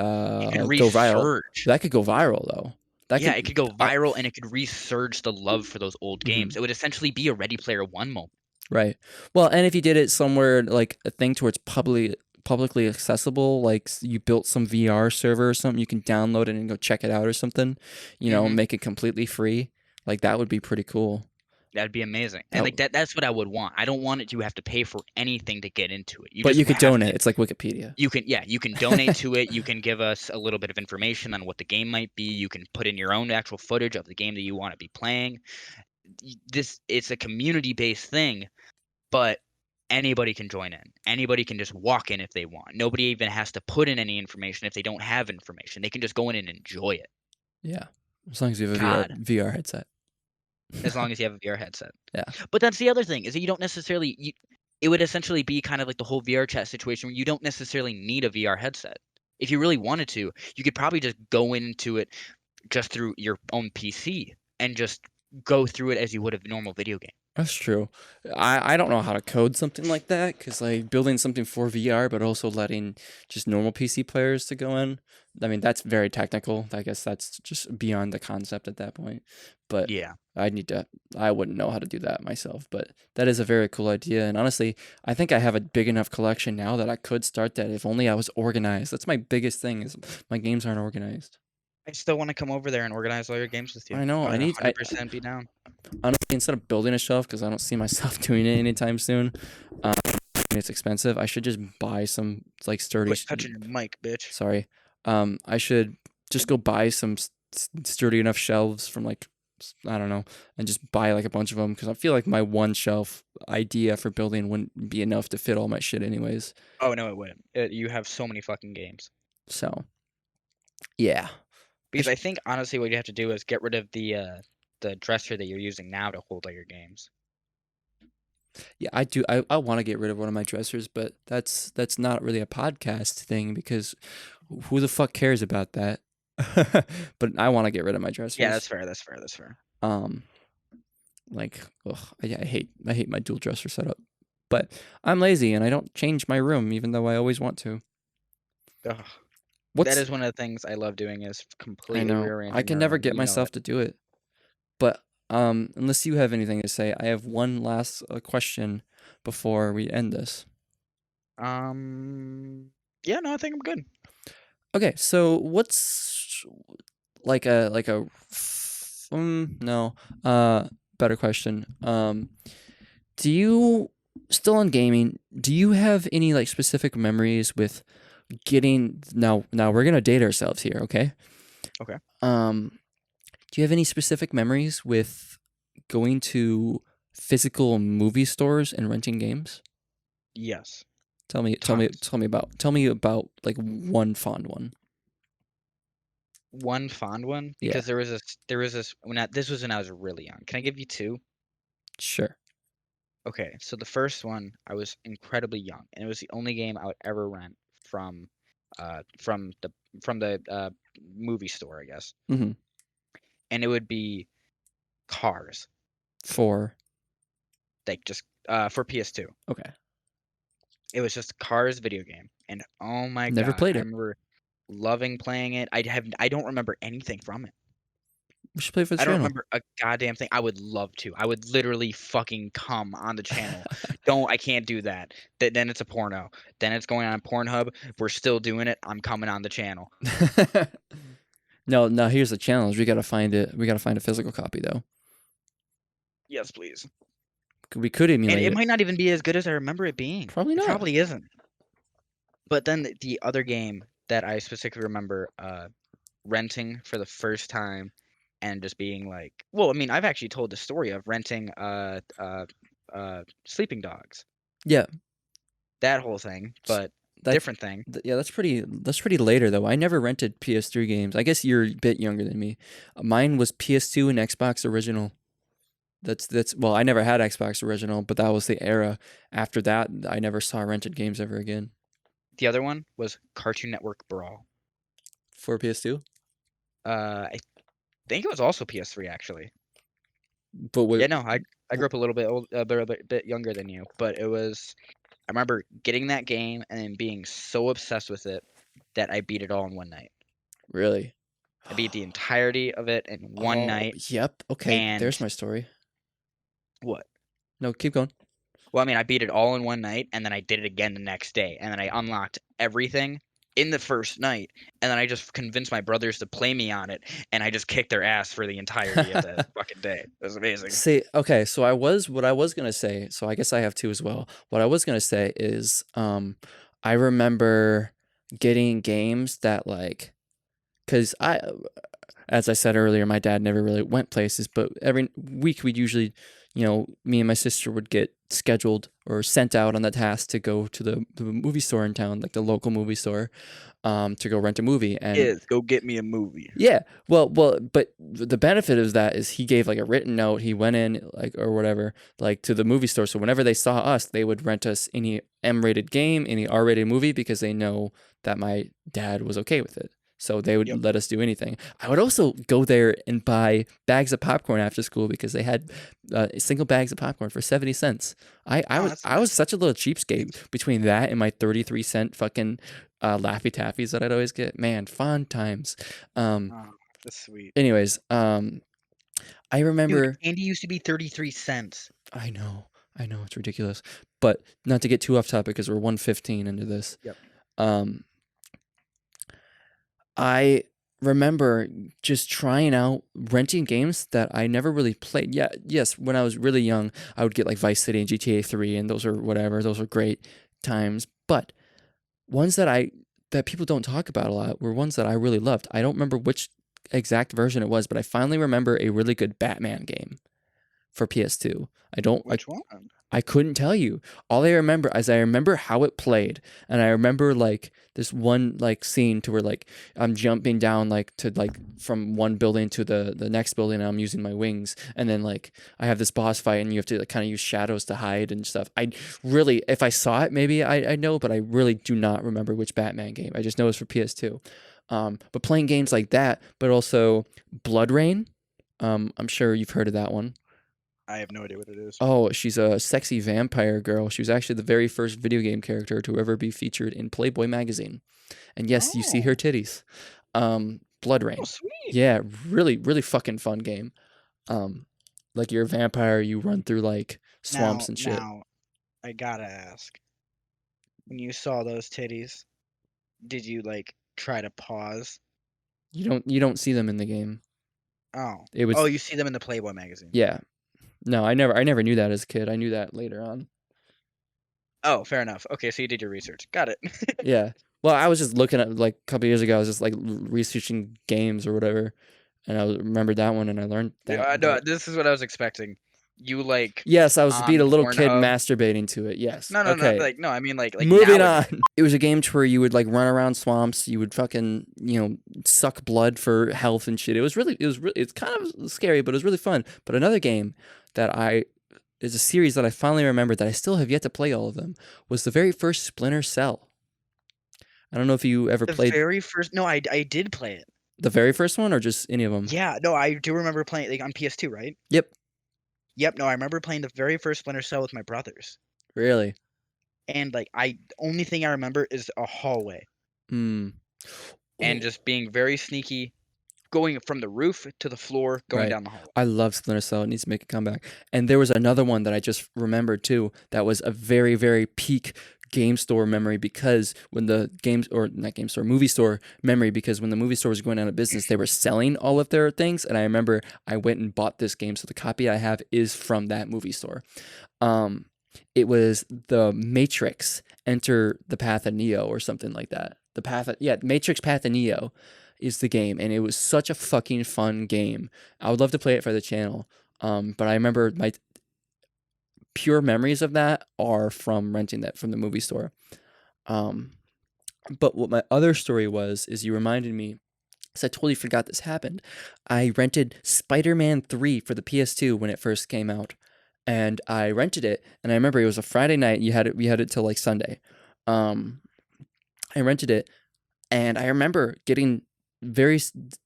could go viral. resurge. That could go viral though. That Yeah, could it could go viral and it could resurge the love for those old mhm. games. It would essentially be a Ready Player One moment. Right. Well, and if you did it somewhere like a thing towards publicly accessible, like you built some VR server or something, you can download it and go check it out or something, Hmm. make it completely free. Like that would be pretty cool. That'd be amazing. And That, like that's what I would want. I don't want it you have to pay for anything to get into it. You but just you could have donate. to It's like Wikipedia. you can yeah, you can donate to it. You can give us a little bit of information on what the game might be. You can put in your own actual footage of the game that you want to be playing. This it's a community-based thing, but anybody can join in. Anybody can just walk in if they want. Nobody even has to put in any information if they don't have information. They can just go in and enjoy it. Yeah. As long as you have a God, VR headset. as long as you have a VR headset. Yeah. But that's the other thing is that you don't necessarily it would essentially be kind of like the whole VR chat situation where you don't necessarily need a VR headset. If you really wanted to, you could probably just go into it just through your own PC and just go through it as you would a normal video game. That's true. I don't know how to code something like that because like building something for VR, but also letting just normal PC players to go in. I mean, that's very technical. I guess that's just beyond the concept at that point. But Yeah. I wouldn't know how to do that myself. But that is a very cool idea. And honestly, I think I have a big enough collection now that I could start that if only I was organized. That's my biggest thing is my games aren't organized. I still want to come over there and organize all your games with you. I know. I would I 100% be down. honestly, instead of building a shelf, because I don't see myself doing it anytime soon, um, it's expensive. I should just buy some like sturdy. Quit touching your mic, bitch. Sorry. I should just go buy some sturdy enough shelves from like I don't know, and just buy like a bunch of them because I feel like my one shelf idea for building wouldn't be enough to fit all my shit anyways. Oh no, it wouldn't. You have so many fucking games. So yeah. Because I think honestly, what you have to do is get rid of the dresser that you're using now to hold all your games. Yeah, I do. I want to get rid of one of my dressers, but that's not really a podcast thing because who the fuck cares about that? But I want to get rid of my Yeah, that's dressers. fair. That's fair. That's fair. Um, like, ugh, I hate my dual dresser setup. But I'm lazy and I don't change my room, even though I always want to. Ugh. That What's is one of the things I love doing is I completely know I rearranging my can never room. get You know myself it. to do it. But unless you have anything to say, I have one last question before we end this. Yeah, no, I think I'm good. Okay, so what's like a no better question. Do you still on gaming? Do you have any like specific memories with getting now we're gonna date ourselves here, okay? Okay. Um, do you have any specific memories with going to physical movie stores and renting games? Yes. Tell me, tell me, Tons. tell me about like one fond one. One fond one Yeah, because there was this this was when I was really young. Can I give you two? sure. Okay, so the first one I was incredibly young, and it was the only game I would ever rent from, uh, from the from the movie store, I guess, Mm-hmm. and it would be Cars, For like just for PS2. okay, It was just Cars video game, and oh my never God, played I it. remember loving playing it. I don't remember anything from it. We should play it for the I don't channel. remember a goddamn thing. I would love to. I would literally fucking come on the channel. Don't I can't do that. Then it's a porno. Then it's going on Pornhub. We're still doing it. I'm coming on the channel. No, no. Here's the challenge. We gotta find it. We gotta find a physical copy though. Yes, please. We could And emulate it it. might not even be as good as I remember it being. Probably It not. probably isn't. But then the other game that I specifically remember renting for the first time and just being like, well, I mean, I've actually told the story of renting Sleeping Dogs. Yeah, That whole thing, s- but that. different thing. Yeah, that's pretty later though. I never rented PS3 games. I guess you're a bit younger than me. Mine was PS2 and Xbox original. That's well, I never had Xbox original, but that was the era. After that, I never saw rented games ever again The other one was Cartoon Network Brawl. for PS2. I think it was also PS3 actually. But wait, Yeah, no, I grew up a little bit old, a bit younger than you, but it was. I remember getting that game and then being so obsessed with it that I beat it all in one night. really? I beat the entirety of it in one Oh, night. yep. Okay, And there's my story. what? No, keep going. Well, I mean, I beat it all in one night, and then I did it again the next day, and then I unlocked everything in the first night, and then I just convinced my brothers to play me on it, and I just kicked their ass for the entirety of the fucking day. It was amazing. See, okay, so what I was gonna say, so I guess I have two as well. What I was gonna say is, I remember getting games that like, cause as I said earlier, my dad never really went places, but every week we'd usually, me and my sister would get scheduled or sent out on the task to go to the movie store in town, like the local movie store, to go rent a movie. And Kids, go get me a movie. yeah, well, but the benefit of that is he gave like a written note. He went in like or whatever, like to the movie store. So whenever they saw us, they would rent us any M-rated game, any R-rated movie because they know that my dad was okay with it. So they Yep. would let us do anything. I would also go there and buy bags of popcorn after school because they had single bags of popcorn for 70 cents. I, I Oh, was that's I was nice. such a little cheapskate between that and my 33-cent fucking Laffy Taffies that I'd always get. Man, fun times. Um, Oh, that's sweet. anyways, I Dude, remember. candy used to be 33 cents. I know, it's ridiculous, but not to get too off topic because we're 1:15 into this. Yep. Um, I remember just trying out renting games that I never really played. Yeah, yes, when I was really young, I would get like Vice City and GTA 3, and those are whatever. Those are great times, but ones that people don't talk about a lot were ones that I really loved. I don't remember which exact version it was, but I finally remember a really good Batman game for PS2. I don't. Which one? I couldn't tell you. All I remember is I remember how it played, and I remember like this one like scene to where like I'm jumping down like to like from one building to the next building, and I'm using my wings, and then like I have this boss fight, and you have to like, kind of use shadows to hide and stuff. I really, if I saw it, maybe I know, but I really do not remember which Batman game. I just know it's for PS2. But playing games like that, but also Blood Rain. I'm sure you've heard of that one. I have no idea what it is. Oh, she's a sexy vampire girl. She was actually the very first video game character to ever be featured in Playboy magazine. And yes, you see Oh, her titties. Blood oh, Rain. sweet. Yeah, really, really fucking fun game. Like you're a vampire, you run through like swamps Now, and shit. now, I gotta ask. When you saw those titties, did you like try to pause? You don't see them in the game. Oh, It oh, was you see them in the Playboy magazine. yeah. No, I never knew that as a kid. I knew that later on. Oh, fair enough. Okay, so you did your research. Got it. Yeah. Well, I was just looking at like a couple years ago. I was just like researching games or whatever, and I remembered that one, and I learned that No, about. this is what I was expecting. You like Yes, I was being on a little kid Pornhub. masturbating to it. Yes. No, no, no. Okay. Like no, I mean like Moving on. nowadays. It was a game to where you would like run around swamps. You would fucking suck blood for health and shit. It's kind of scary, but it was really fun. But another game that I is a series that I finally remembered that I still have yet to play all of them was the very first Splinter Cell. I don't know if you ever The played very first. No, I did play it. the very first one or just any of them. Yeah, no, I do remember playing like on PS2, right? Yep. Yep. No, I remember playing the very first Splinter Cell with my brothers, Really. and like I only thing I remember is a hallway Hmm. and just being very sneaky, going from the roof to the floor, going Right. down the hallway. I love Splinter Cell. It needs to make a comeback. And there was another one that I just remembered too that was a very, very peak game store memory because when the games or not game store, movie store memory because when the movie store was going out of business, they were selling all of their things. And I remember I went and bought this game. So the copy I have is from that movie store. It was the Matrix Enter the Path of Neo or something like that. Matrix Path of Neo is the game, and it was such a fucking fun game. I would love to play it for the channel, but I remember my pure memories of that are from renting that from the movie store. But what my other story was is you reminded me, because I totally forgot this happened. I rented Spider-Man 3 for the PS2 when it first came out, and I rented it, and I remember it was a Friday night. We had it till like Sunday. I rented it, and I remember getting very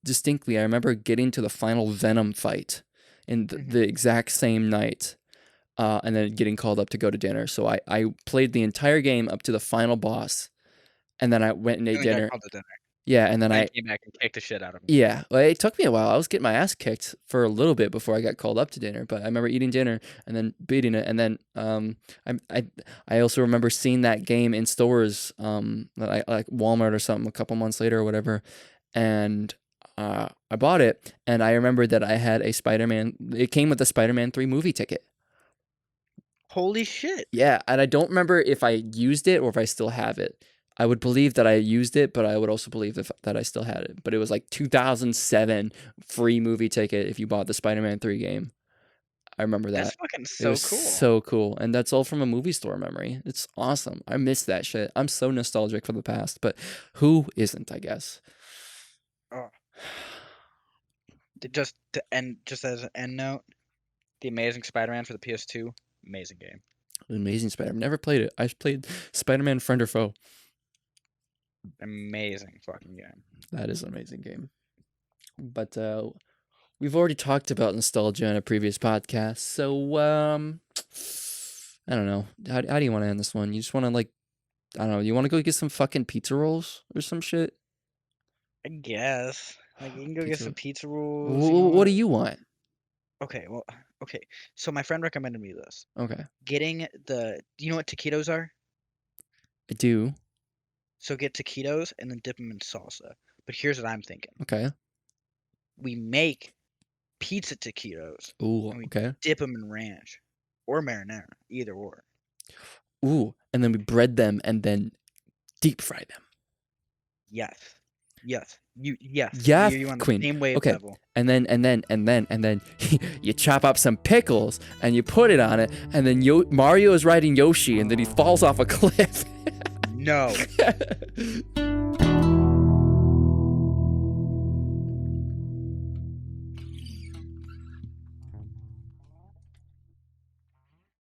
distinctly. I remember getting to the final Venom fight in the exact same night, and then getting called up to go to dinner. So I played the entire game up to the final boss, and then I went and ate And then got dinner. called to dinner. Yeah, and then Then I came back and kicked the shit out of him. yeah, well, it took me a while. I was getting my ass kicked for a little bit before I got called up to dinner. But I remember eating dinner and then beating it, and then I also remember seeing that game in stores, like Walmart or something, a couple months later or whatever, and I bought it, and I remember that I had a Spider-Man. It came with a Spider-Man 3 movie ticket. Holy shit! Yeah, and I don't remember if I used it or if I still have it. I would believe that I used it, but I would also believe that I still had it. But it was like 2007 free movie ticket if you bought the Spider-Man 3 game. I remember That's that. fucking It so was cool. so cool. And that's all from a movie store memory. It's awesome. I miss that shit. I'm so nostalgic for the past, but who isn't, I guess? Oh. Just to end, just as an end note, the Amazing Spider-Man for the PS2, amazing game. Amazing Spider. I've never played it. I played Spider-Man Friend or Foe. Amazing fucking game. That is an amazing game. But we've already talked about nostalgia in a previous podcast, so I don't know. How do you want to end this one? You just want to like, I don't know. You want to go get some fucking pizza rolls or some shit? I guess. Like you can go get Pizza. some pizza rolls. You know What do you want? Okay, well, okay. So my friend recommended me this. Okay, Getting do you know what taquitos are? I do. So get taquitos and then dip them in salsa. But here's what I'm thinking. Okay. We make pizza taquitos Ooh. and we Okay. dip them in ranch or marinara, either or. Ooh, and then we bread them and then deep fry them. Yes. Yes. Yes, Yeah, you on the Queen. same wave Okay. level. And then you chop up some pickles and you put it on it, and then Mario is riding Yoshi, and then he falls off a cliff. No.